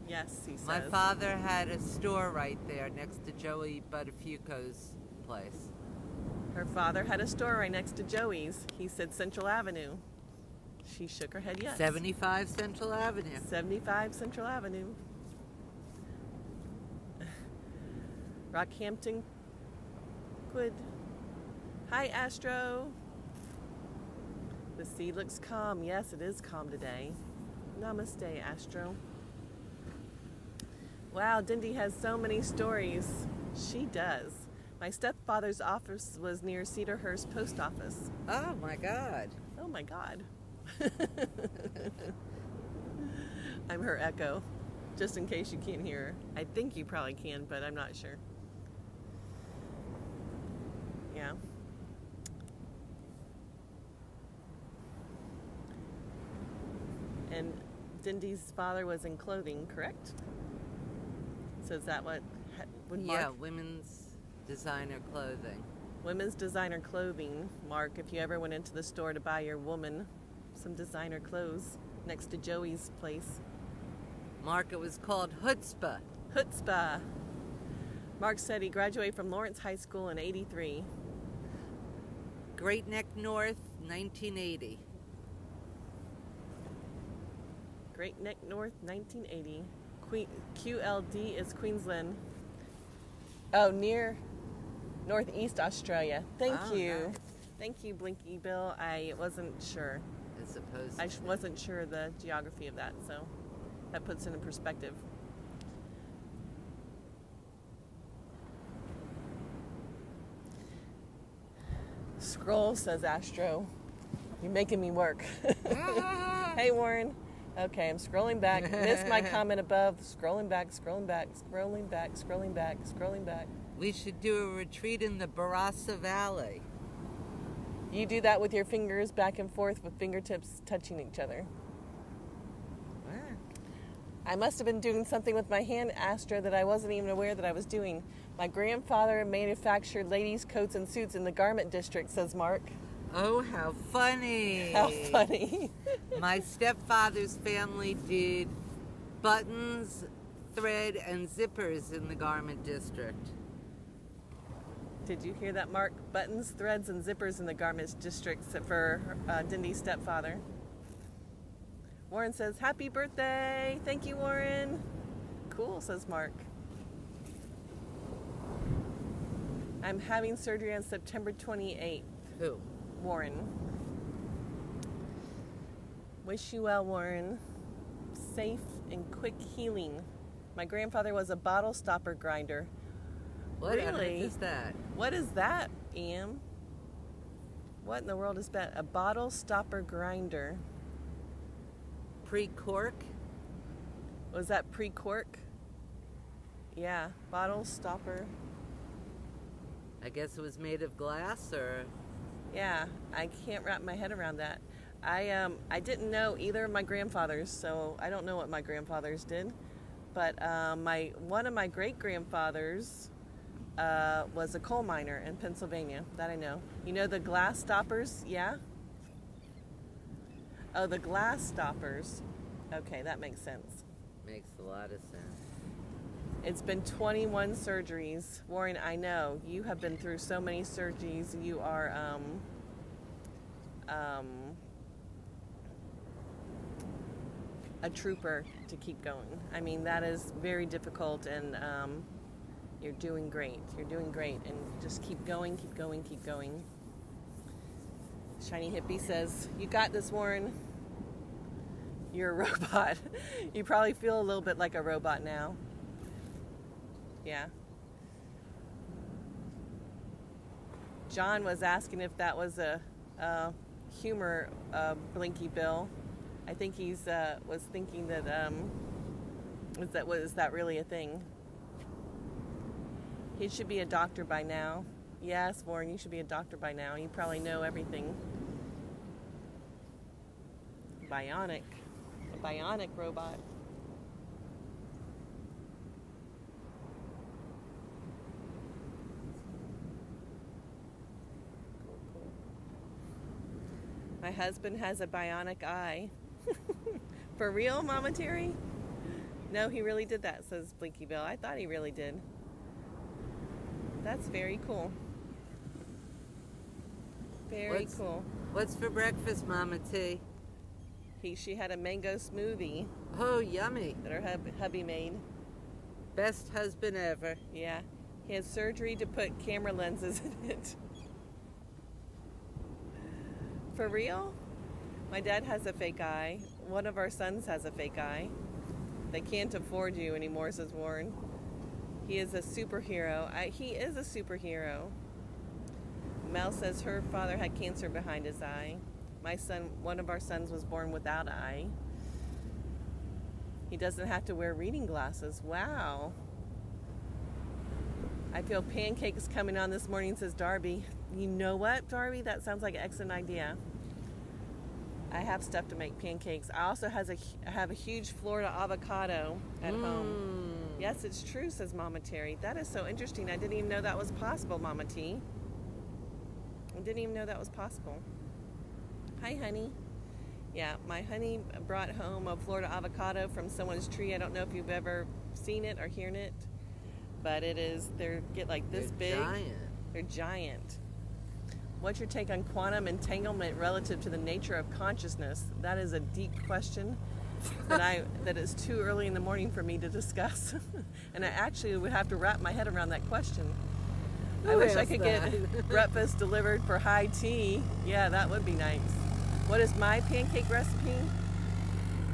Yes, he says. My father had a store right there next to Joey Buttafuoco's place. Her father had a store right next to Joey's. He said Central Avenue. She shook her head yes. 75 Central Avenue. 75 Central Avenue. Rockhampton. Good. Hi, Astro. The sea looks calm. Yes, it is calm today. Namaste, Astro. Wow, Dindy has so many stories. She does. My stepfather's office was near Cedarhurst Post Office. Oh my God. Oh my God. I'm her echo, just in case you can't hear her. I think you probably can, but I'm not sure. Yeah. And Dindy's father was in clothing, correct? So is that what would Mark? Yeah, women's designer clothing. Women's designer clothing. Mark, if you ever went into the store to buy your woman some designer clothes next to Joey's place. Mark, it was called Chutzpah. Chutzpah. Mark said he graduated from Lawrence High School in '83. Great Neck North, 1980. Great Neck North, 1980. QLD is Queensland. Oh, near Northeast Australia. Thank you. Nice. Thank you, Blinky Bill. I wasn't sure. As opposed I to... wasn't sure the geography of that, so that puts it in perspective. Scroll, says Astro. You're making me work. Hey, Warren. Okay, I'm scrolling back. Missed my comment above. Scrolling back, scrolling back, scrolling back, scrolling back, scrolling back. We should do a retreat in the Barossa Valley. You do that with your fingers back and forth with fingertips touching each other. What? I must have been doing something with my hand, Astra, that I wasn't even aware that I was doing. My grandfather manufactured ladies' coats and suits in the garment district, says Mark. Oh, how funny. How funny. My stepfather's family did buttons, thread, and zippers in the garment district. Did you hear that, Mark? Buttons, threads, and zippers in the garments district for Dindy's stepfather. Warren says, happy birthday. Thank you, Warren. Cool, says Mark. I'm having surgery on September 28th. Who? Warren. Wish you well, Warren. Safe and quick healing. My grandfather was a bottle stopper grinder. What Really? is that? What is that, Ian? What in the world is that? A bottle stopper grinder. Pre-cork? Was that pre-cork? Yeah, bottle stopper. I guess it was made of glass, or... Yeah, I can't wrap my head around that. I didn't know either of my grandfathers, so I don't know what my grandfathers did. But one of my great-grandfathers was a coal miner in Pennsylvania. That I know. You know the glass stoppers? Yeah? Oh, the glass stoppers. Okay, that makes sense. Makes a lot of sense. It's been 21 surgeries. Warren, I know. You have been through so many surgeries. You are, a trooper to keep going. I mean, that is very difficult, and you're doing great. You're doing great, and just keep going, keep going, keep going. Shiny Hippie says, "You got this, Warren. You're a robot." You probably feel a little bit like a robot now. Yeah. John was asking if that was a humor, Blinky Bill. I think he's was thinking that was that really a thing? He should be a doctor by now. Yes, Warren, you should be a doctor by now. You probably know everything. Bionic. A bionic robot. Cool. My husband has a bionic eye. For real, Mama Terry? No, he really did that, says Blinky Bill. I thought he really did. That's very cool. Very cool. What's for breakfast, Mama T? She had a mango smoothie. Oh, yummy. That her hubby made. Best husband ever. Yeah. He had surgery to put camera lenses in it. For real? My dad has a fake eye. One of our sons has a fake eye. They can't afford you anymore, says Warren. He is a superhero. He is a superhero. Mel says her father had cancer behind his eye. One of our sons was born without an eye. He doesn't have to wear reading glasses. Wow. I feel pancakes coming on this morning, says Darby. You know what, Darby? That sounds like an excellent idea. I have stuff to make pancakes. I also have a huge Florida avocado at home. Yes, it's true, says Mama Terry. That is so interesting. I didn't even know that was possible, Mama T. I didn't even know that was possible. Hi, honey. Yeah, my honey brought home a Florida avocado from someone's tree. I don't know if you've ever seen it or heard it, but they get like this big. Giant. They're giant. What's your take on quantum entanglement relative to the nature of consciousness? That is a deep question that is too early in the morning for me to discuss. And I actually would have to wrap my head around that question. I wish I could get breakfast delivered for high tea. Yeah, that would be nice. What is my pancake recipe?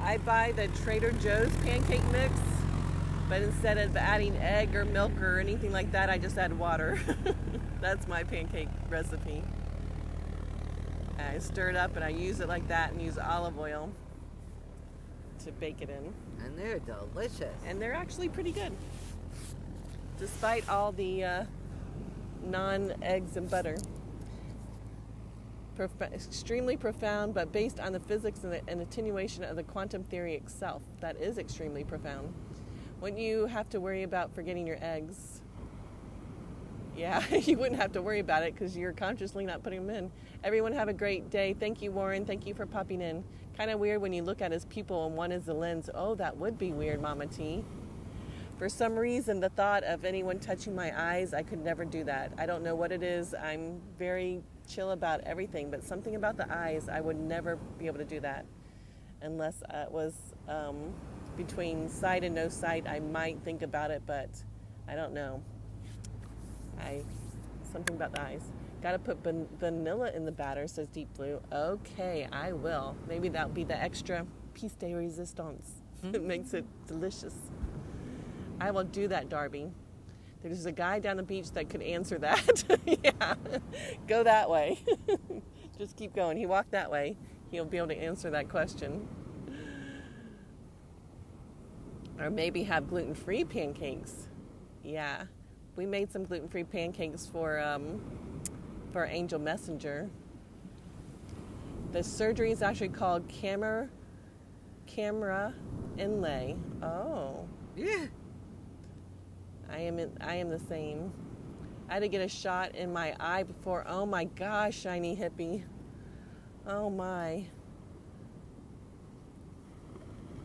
I buy the Trader Joe's pancake mix, but instead of adding egg or milk or anything like that, I just add water. That's my pancake recipe. I stir it up and I use it like that and use olive oil to bake it in. And they're delicious. And they're actually pretty good. Despite all the non-eggs and butter. Extremely profound, but based on the physics and attenuation of the quantum theory itself. That is extremely profound. Wouldn't you have to worry about forgetting your eggs? Yeah, you wouldn't have to worry about it because you're consciously not putting them in. Everyone have a great day. Thank you, Warren. Thank you for popping in. Kind of weird when you look at his pupil and one is the lens. Oh, that would be weird, Mama T. For some reason, the thought of anyone touching my eyes, I could never do that. I don't know what it is. I'm very chill about everything, but something about the eyes, I would never be able to do that. Unless it was between sight and no sight, I might think about it, but I don't know. Something about the eyes. Gotta put vanilla in the batter, says Deep Blue. Okay, I will. Maybe that'll be the extra piece de resistance. It makes it delicious. I will do that, Darby. There's a guy down the beach that could answer that. Yeah, go that way. Just keep going. He walked that way. He'll be able to answer that question. Or maybe have gluten-free pancakes. Yeah, we made some gluten-free pancakes for Angel Messenger. The surgery is actually called camera inlay. Oh. Yeah. I am the same. I had to get a shot in my eye before. Oh my gosh, shiny hippie. Oh my.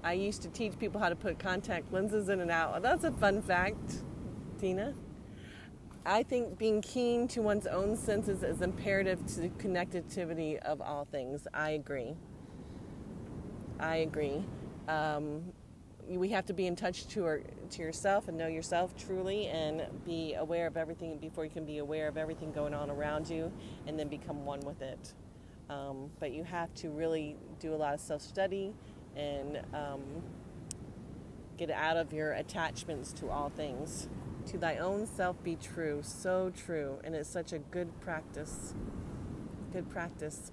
I used to teach people how to put contact lenses in and out. That's a fun fact, Tina. I think being keen to one's own senses is imperative to the connectivity of all things. I agree. We have to be in touch to yourself and know yourself truly and be aware of everything before you can be aware of everything going on around you and then become one with it. But you have to really do a lot of self-study and get out of your attachments to all things. To thy own self be true. So true. And it's such a good practice. Good practice.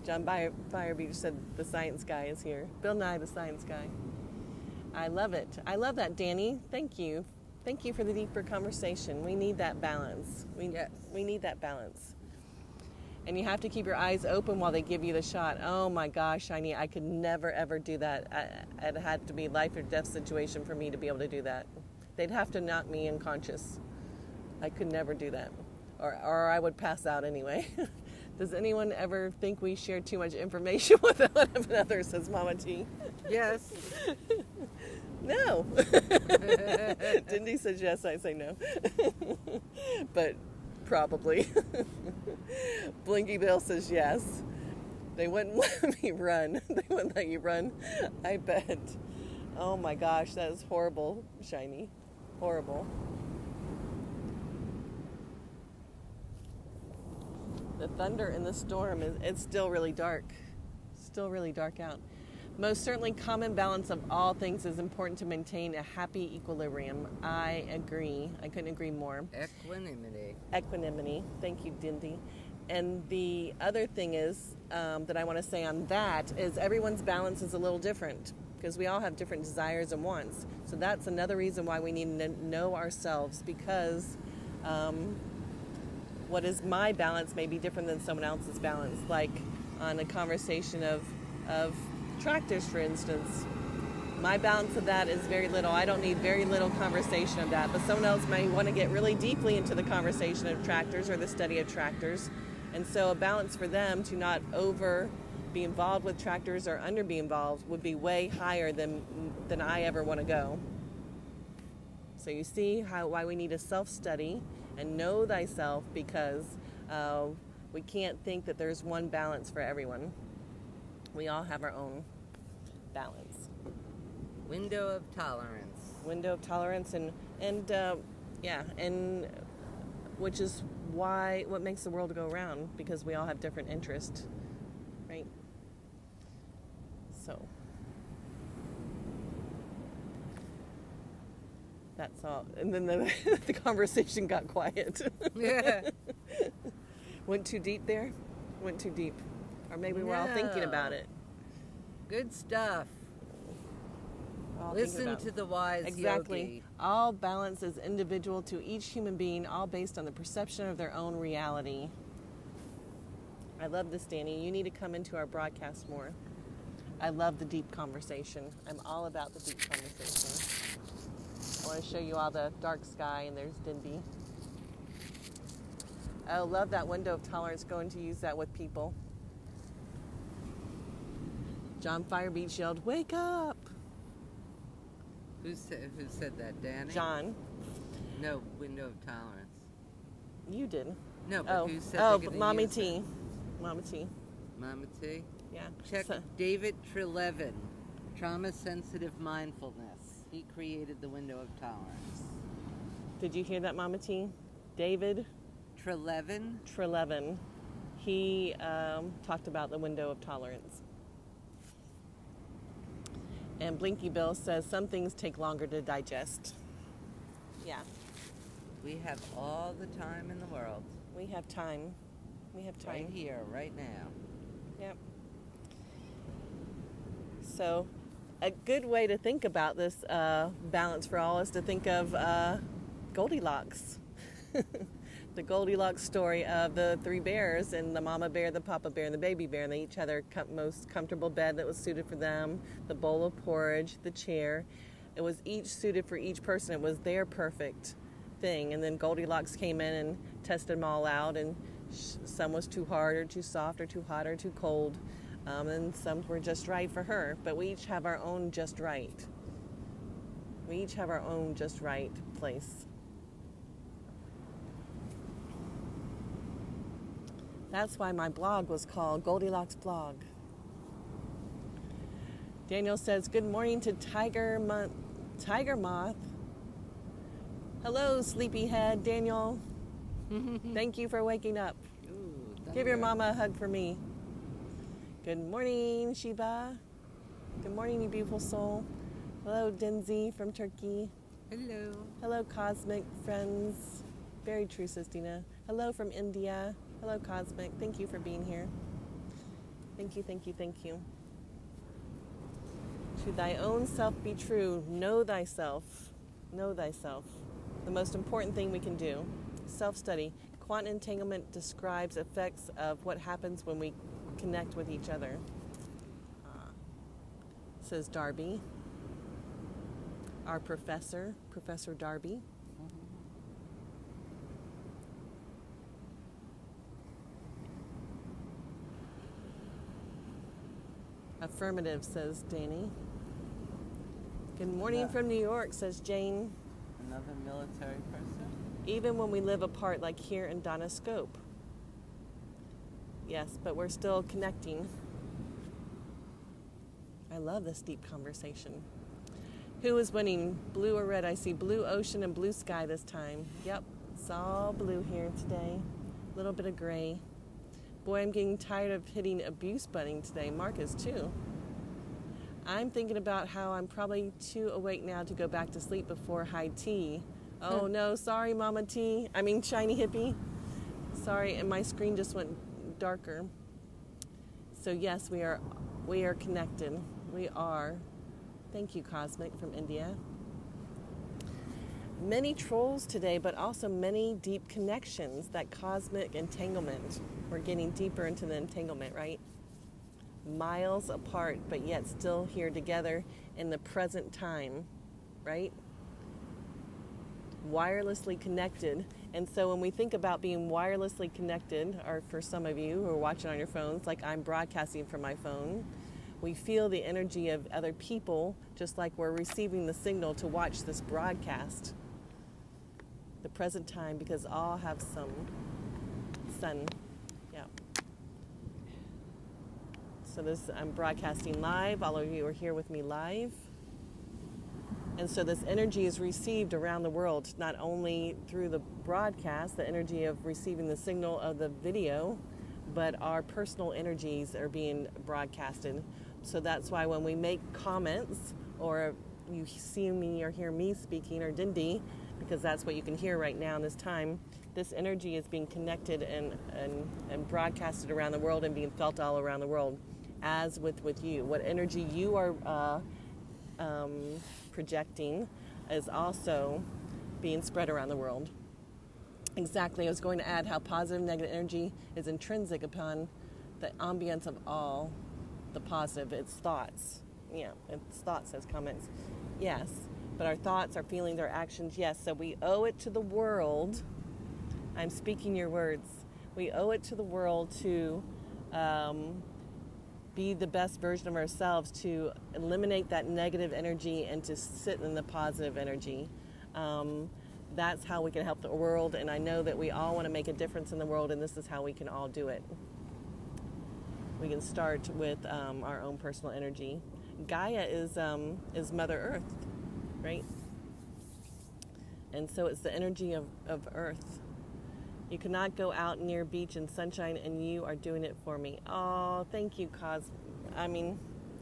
John Firebeach said the science guy is here. Bill Nye, the science guy. I love it. I love that, Danny. Thank you. Thank you for the deeper conversation. We need that balance. We need that balance. And you have to keep your eyes open while they give you the shot. Oh my gosh, I could never ever do that. It had to be life or death situation for me to be able to do that. They'd have to knock me unconscious. I could never do that. Or I would pass out anyway. Does anyone ever think we share too much information with one another, says Mama T? Yes. No. Dindy says yes, I say no. But probably. Blinky Bill says yes. They wouldn't let me run. They wouldn't let you run, I bet. Oh my gosh, that is horrible, Shiny. Horrible. The thunder and the storm, it's still really dark. Still really dark out. Most certainly, common balance of all things is important to maintain a happy equilibrium. I agree. I couldn't agree more. Equanimity. Thank you, Dindy. And the other thing is that I want to say on that is everyone's balance is a little different because we all have different desires and wants. So that's another reason why we need to know ourselves because what is my balance may be different than someone else's balance. Like on a conversation of tractors, for instance. My balance of that is very little. I don't need very little conversation of that. But someone else may want to get really deeply into the conversation of tractors or the study of tractors. And so a balance for them to not be involved with tractors or under be involved would be way higher than I ever want to go. So you see why we need a self-study and know thyself because we can't think that there's one balance for everyone. We all have our own balance. Window of tolerance. Window of tolerance and which is what makes the world go around because we all have different interests, right? So that's all. And then the conversation got quiet. Yeah. Went too deep there? Went too deep. Or maybe we're all thinking about it. Good stuff. Listen to the wise exactly. Yogi. All balance is individual to each human being, all based on the perception of their own reality. I love this, Danny. You need to come into our broadcast more. I love the deep conversation. I'm all about the deep conversation. I want to show you all the dark sky, and there's Dindy. I love that window of tolerance, going to use that with people. John Firebeach yelled, "Wake up!" Who said that, Danny? John. No, window of tolerance. You did. No, but who said but Mommy T. Mama T. Mama T? Yeah. Check David Trelevin, Trauma-Sensitive Mindfulness. He created the window of tolerance. Did you hear that, Mama T? David Trelevin. He talked about the window of tolerance. And Blinky Bill says some things take longer to digest. Yeah. We have all the time in the world. We have time. Right here, right now. Yep. So, a good way to think about this balance for all is to think of Goldilocks. The Goldilocks story of the three bears, and the mama bear, the papa bear, and the baby bear, and they each had their most comfortable bed that was suited for them, the bowl of porridge, the chair. It was each suited for each person. It was their perfect thing. And then Goldilocks came in and tested them all out, and some was too hard or too soft or too hot or too cold, and some were just right for her. But we each have our own just right. We each have our own just right place. That's why my blog was called Goldilocks Blog. Daniel says, good morning to Tiger Moth. Hello, sleepyhead, Daniel. Thank you for waking up. Ooh, Give your mama a hug for me. Good morning, Sheba. Good morning, you beautiful soul. Hello, Denzi from Turkey. Hello. Hello, Cosmic friends. Very true, Sistina. Hello from India. Hello, Cosmic. Thank you for being here. Thank you, thank you, thank you. To thy own self be true. Know thyself. Know thyself. The most important thing we can do. Self-study. Quantum entanglement describes effects of what happens when we connect with each other. Says Darby. Our professor, Professor Darby. Affirmative, says Danny. Good morning from New York, says Jane. Another military person? Even when we live apart, like here in Donna's scope. Yes, but we're still connecting. I love this deep conversation. Who is winning, blue or red? I see blue ocean and blue sky this time. Yep, it's all blue here today. A little bit of gray. Boy, I'm getting tired of hitting abuse button today. Mark is too. I'm thinking about how I'm probably too awake now to go back to sleep before high tea. Oh no, sorry, Mama T. I mean, Shiny Hippie. Sorry, and my screen just went darker. So yes, we are connected. We are. Thank you, Cosmic from India. Many trolls today, but also many deep connections. That cosmic entanglement. We're getting deeper into the entanglement, right? Miles apart, but yet still here together in the present time, right? Wirelessly connected. And so when we think about being wirelessly connected, or for some of you who are watching on your phones, like I'm broadcasting from my phone, we feel the energy of other people, just like we're receiving the signal to watch this broadcast. The present time, because all have some sun. Yeah. So I'm broadcasting live. All of you are here with me live. And so this energy is received around the world, not only through the broadcast, the energy of receiving the signal of the video, but our personal energies are being broadcasted. So that's why when we make comments, or you see me or hear me speaking, or Dindy, because that's what you can hear right now in this time, this energy is being connected and broadcasted around the world and being felt all around the world, as with you. What energy you are projecting is also being spread around the world. Exactly. I was going to add how positive and negative energy is intrinsic upon the ambience of all the positive. It's thoughts. Yeah, it's thoughts as comments. Yes. But our thoughts, our feelings, our actions, yes. So we owe it to the world. I'm speaking your words. We owe it to the world to be the best version of ourselves, to eliminate that negative energy and to sit in the positive energy. That's how we can help the world. And I know that we all want to make a difference in the world, and this is how we can all do it. We can start with our own personal energy. Gaia is Mother Earth. Right? And so it's the energy of Earth. You cannot go out near beach and sunshine, and you are doing it for me. Oh, thank you,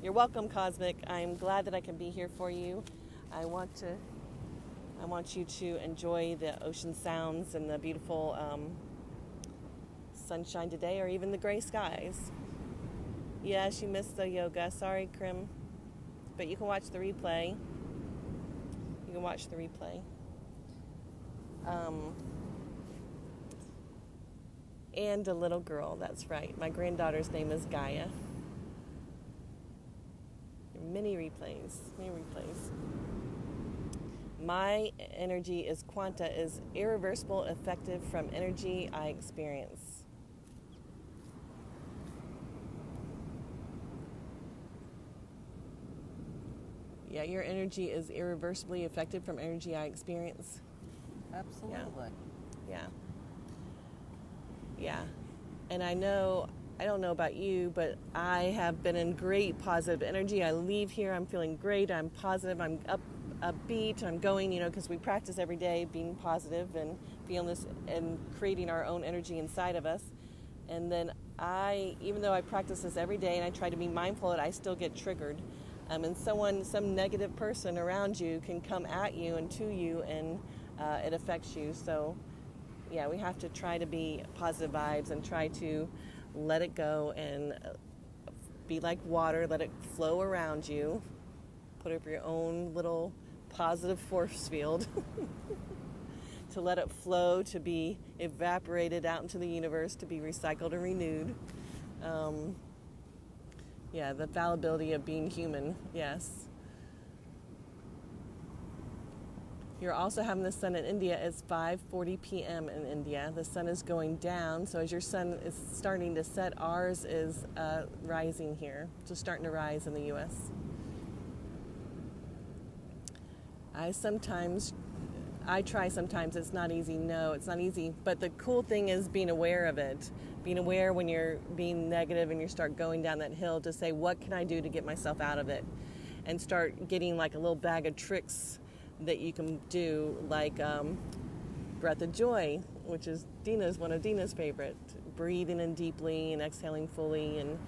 you're welcome, Cosmic. I'm glad that I can be here for you. I want you to enjoy the ocean sounds and the beautiful sunshine today, or even the gray skies. Yes, you missed the yoga. Sorry, Krim. but you can watch the replay. You can watch the replay. And a little girl, that's right. My granddaughter's name is Gaia. Many replays, many replays. My energy is quanta, is irreversible, effective from energy I experience. Yeah, your energy is irreversibly affected from energy I experience. Absolutely. Yeah. Yeah. And I don't know about you, but I have been in great positive energy. I leave here, I'm feeling great, I'm positive, I'm upbeat, I'm going, because we practice every day being positive and feeling this and creating our own energy inside of us. And then even though I practice this every day and I try to be mindful of it, I still get triggered. And some negative person around you can come at you and to you, and it affects you. So, yeah, we have to try to be positive vibes and try to let it go and be like water, let it flow around you. Put up your own little positive force field to let it flow, to be evaporated out into the universe, to be recycled and renewed. Yeah, the fallibility of being human, yes. You're also having the sun in India. It's 5:40 p.m. in India. The sun is going down, so as your sun is starting to set, ours is rising here. Just starting to rise in the U.S. I try sometimes. It's not easy. No, it's not easy. But the cool thing is being aware of it. Being aware when you're being negative and you start going down that hill, to say, what can I do to get myself out of it? And start getting like a little bag of tricks that you can do, like breath of joy, which is one of Dina's favorite. Breathing in deeply and exhaling fully, and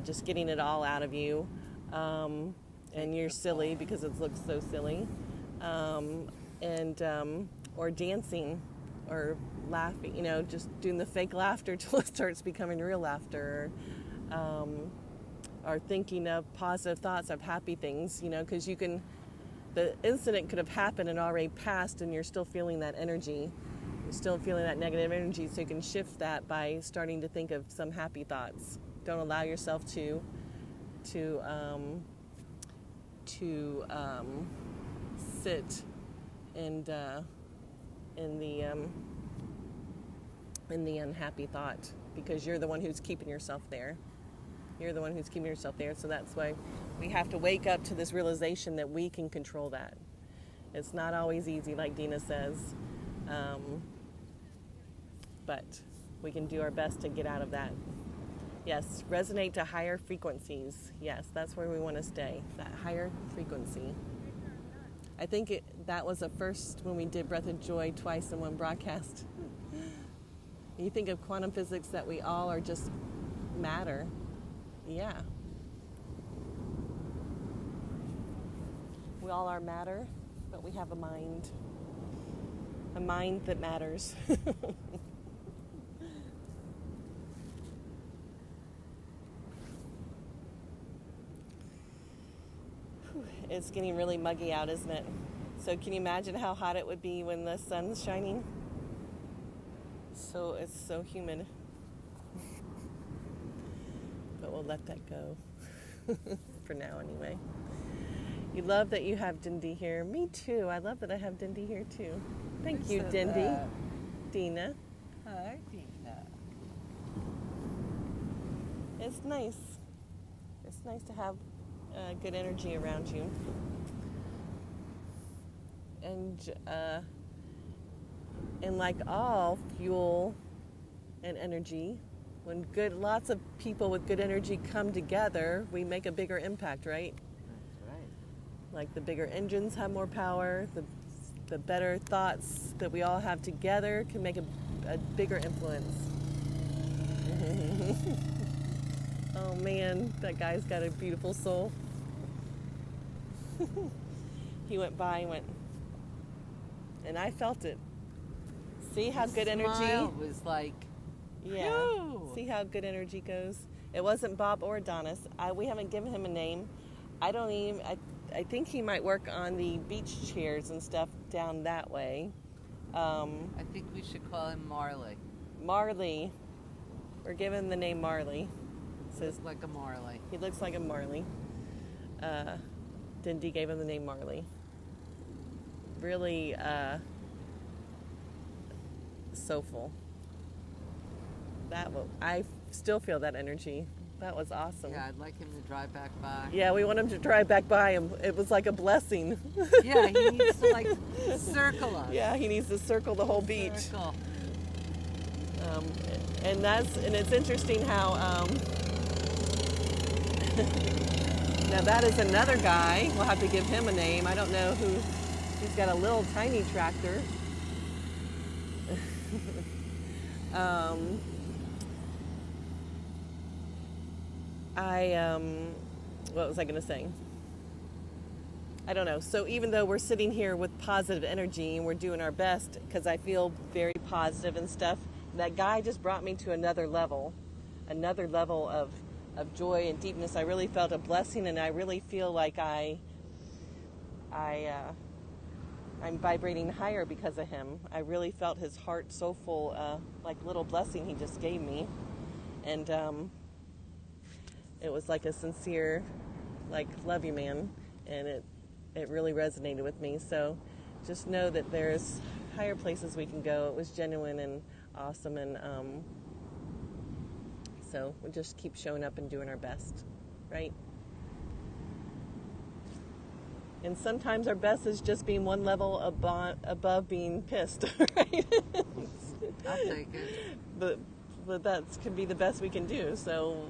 just getting it all out of you. And you're silly because it looks so silly. Or dancing, or laughing, just doing the fake laughter till it starts becoming real laughter. Or thinking of positive thoughts, of happy things, because the incident could have happened and already passed, and you're still feeling that energy. You're still feeling that negative energy, so you can shift that by starting to think of some happy thoughts. Don't allow yourself to sit in the unhappy thought, because you're the one who's keeping yourself there. You're the one who's keeping yourself there. So that's why we have to wake up to this realization that we can control that. It's not always easy, like Dina says, but we can do our best to get out of that. Yes, resonate to higher frequencies. Yes, that's where we want to stay, that higher frequency. I think that was the first when we did Breath of Joy twice in one broadcast. You think of quantum physics, that we all are just matter. Yeah. We all are matter, but we have a mind that matters. It's getting really muggy out, isn't it? So can you imagine how hot it would be when the sun's shining? So it's so humid. But we'll let that go. For now, anyway. You love that you have Dindy here. Me too. I love that I have Dindy here too. Thank you, Dindy. Dina. Hi, Dina. It's nice. It's nice to have good energy around you. And like all fuel and energy, when lots of people with good energy come together, we make a bigger impact, right? That's right. Like the bigger engines have more power, the better thoughts that we all have together can make a bigger influence. Oh man, that guy's got a beautiful soul. He went by and went, and I felt it. See how good energy? Smile was like, yeah. Whew. See how good energy goes? It wasn't Bob or Donna. We haven't given him a name, I don't even, I think he might work on the beach chairs and stuff down that way. I think we should call him Marley. Marley. We're giving him the name Marley. Looks like a Marley. He looks like a Marley. Dindy gave him the name Marley. Really soulful. I still feel that energy. That was awesome. Yeah, I'd like him to drive back by. Yeah, we want him to drive back by him. It was like a blessing. Yeah, he needs to like circle us. Yeah, he needs to circle the whole beach. Circle. And it's interesting how now that is another guy. We'll have to give him a name. I don't know who. He's got a little tiny tractor. What was I going to say? I don't know. So even though we're sitting here with positive energy and we're doing our best, because I feel very positive and stuff, that guy just brought me to another level of joy and deepness. I really felt a blessing, and I really feel like I'm vibrating higher because of him. I really felt his heart so full, like little blessing he just gave me, and it was like a sincere, like, love you, man, and it really resonated with me. So just know that there's higher places we can go. It was genuine and awesome, and so we'll just keep showing up and doing our best, right? And sometimes our best is just being one level above being pissed, right? I'll take it. But that can be the best we can do. So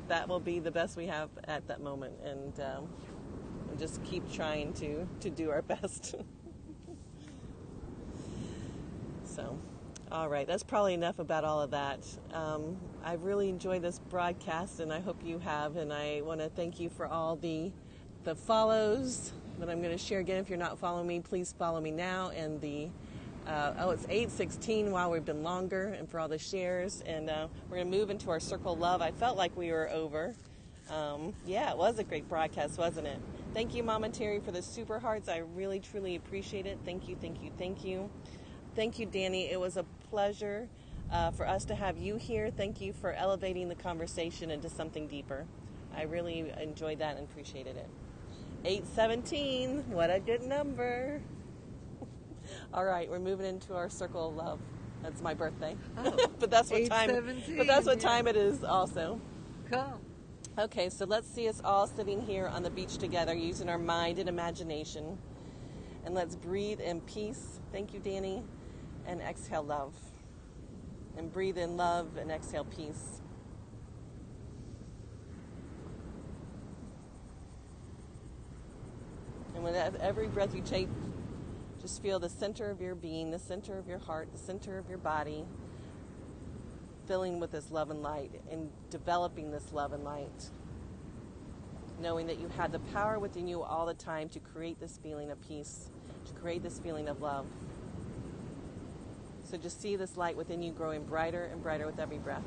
that will be the best we have at that moment, and we'll just keep trying to do our best. So, all right, that's probably enough about all of that. I've really enjoyed this broadcast, and I hope you have. And I want to thank you for all the follows that I'm going to share again. If you're not following me, please follow me now. And it's 8:16 while we've been longer, and for all the shares. And we're going to move into our circle of love. I felt like we were over. Yeah, it was a great broadcast, wasn't it? Thank you, Mama Terry, for the super hearts. I really, truly appreciate it. Thank you, thank you, thank you. Thank you, Danny. It was a pleasure for us to have you here. Thank you for elevating the conversation into something deeper. I really enjoyed that and appreciated it. 8:17, what a good number. All right, we're moving into our circle of love. That's my birthday. Oh, but that's what time. But that's what time it is also. Cool. Okay, so let's see us all sitting here on the beach together using our mind and imagination. And let's breathe in peace. Thank you, Danny. And exhale love. And breathe in love and exhale peace. And with every breath you take, just feel the center of your being, the center of your heart, the center of your body, filling with this love and light and developing this love and light. Knowing that you have the power within you all the time to create this feeling of peace, to create this feeling of love. So just see this light within you growing brighter and brighter with every breath.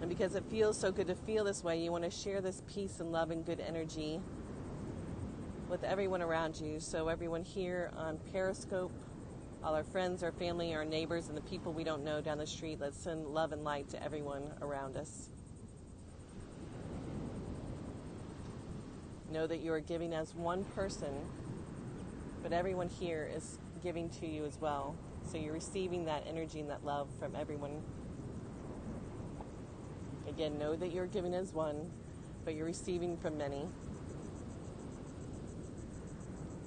And because it feels so good to feel this way, you want to share this peace and love and good energy with everyone around you. So everyone here on Periscope, all our friends, our family, our neighbors, and the people we don't know down the street, let's send love and light to everyone around us. Know that you are giving as one person, but everyone here is giving to you as well. So you're receiving that energy and that love from everyone. Again, know that you're giving as one, but you're receiving from many.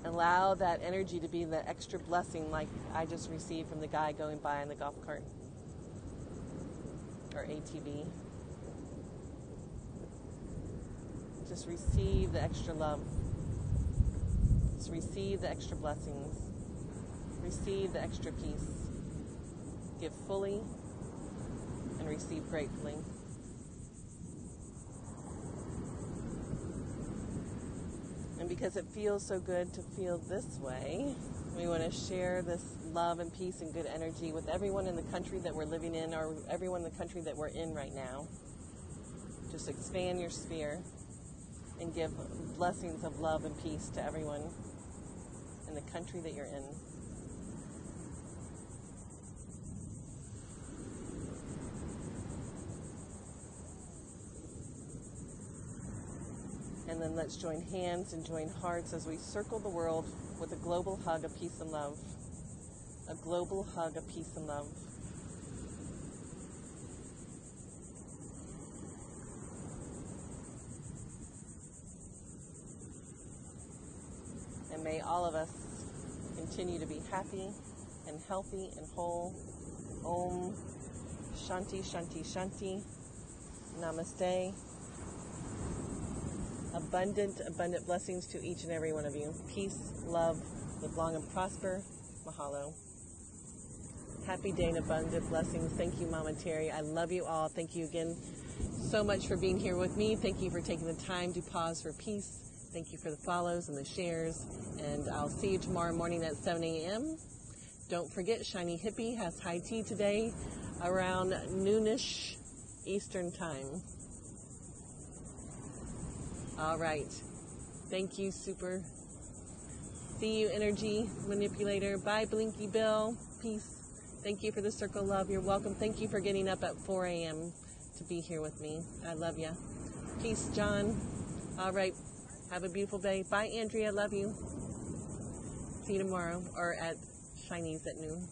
Allow that energy to be the extra blessing like I just received from the guy going by in the golf cart or ATV. Just receive the extra love. Just receive the extra blessings. Receive the extra peace. Give fully and receive gratefully. And And because it feels so good to feel this way, we want to share this love and peace and good energy with everyone in the country that we're living in, or everyone in the country that we're in right now. Just expand your sphere and give blessings of love and peace to everyone in the country that you're in. And then let's join hands and join hearts as we circle the world with a global hug of peace and love. A global hug of peace and love. And may all of us continue to be happy and healthy and whole. Om Shanti Shanti Shanti. Namaste. Abundant blessings to each and every one of you. Peace, love, live long and prosper. Mahalo. Happy day and abundant blessings. Thank you, Mama Terry. I love you all. Thank you again so much for being here with me. Thank you for taking the time to pause for peace. Thank you for the follows and the shares. And I'll see you tomorrow morning at 7 a.m. Don't forget, Shiny Hippie has high tea today around noonish Eastern time. All right. Thank you, Super. See you, Energy Manipulator. Bye, Blinky Bill. Peace. Thank you for the circle of love. You're welcome. Thank you for getting up at 4 a.m. to be here with me. I love ya. Peace, John. All right. Have a beautiful day. Bye, Andrea. Love you. See you tomorrow or at Shiny's at noon.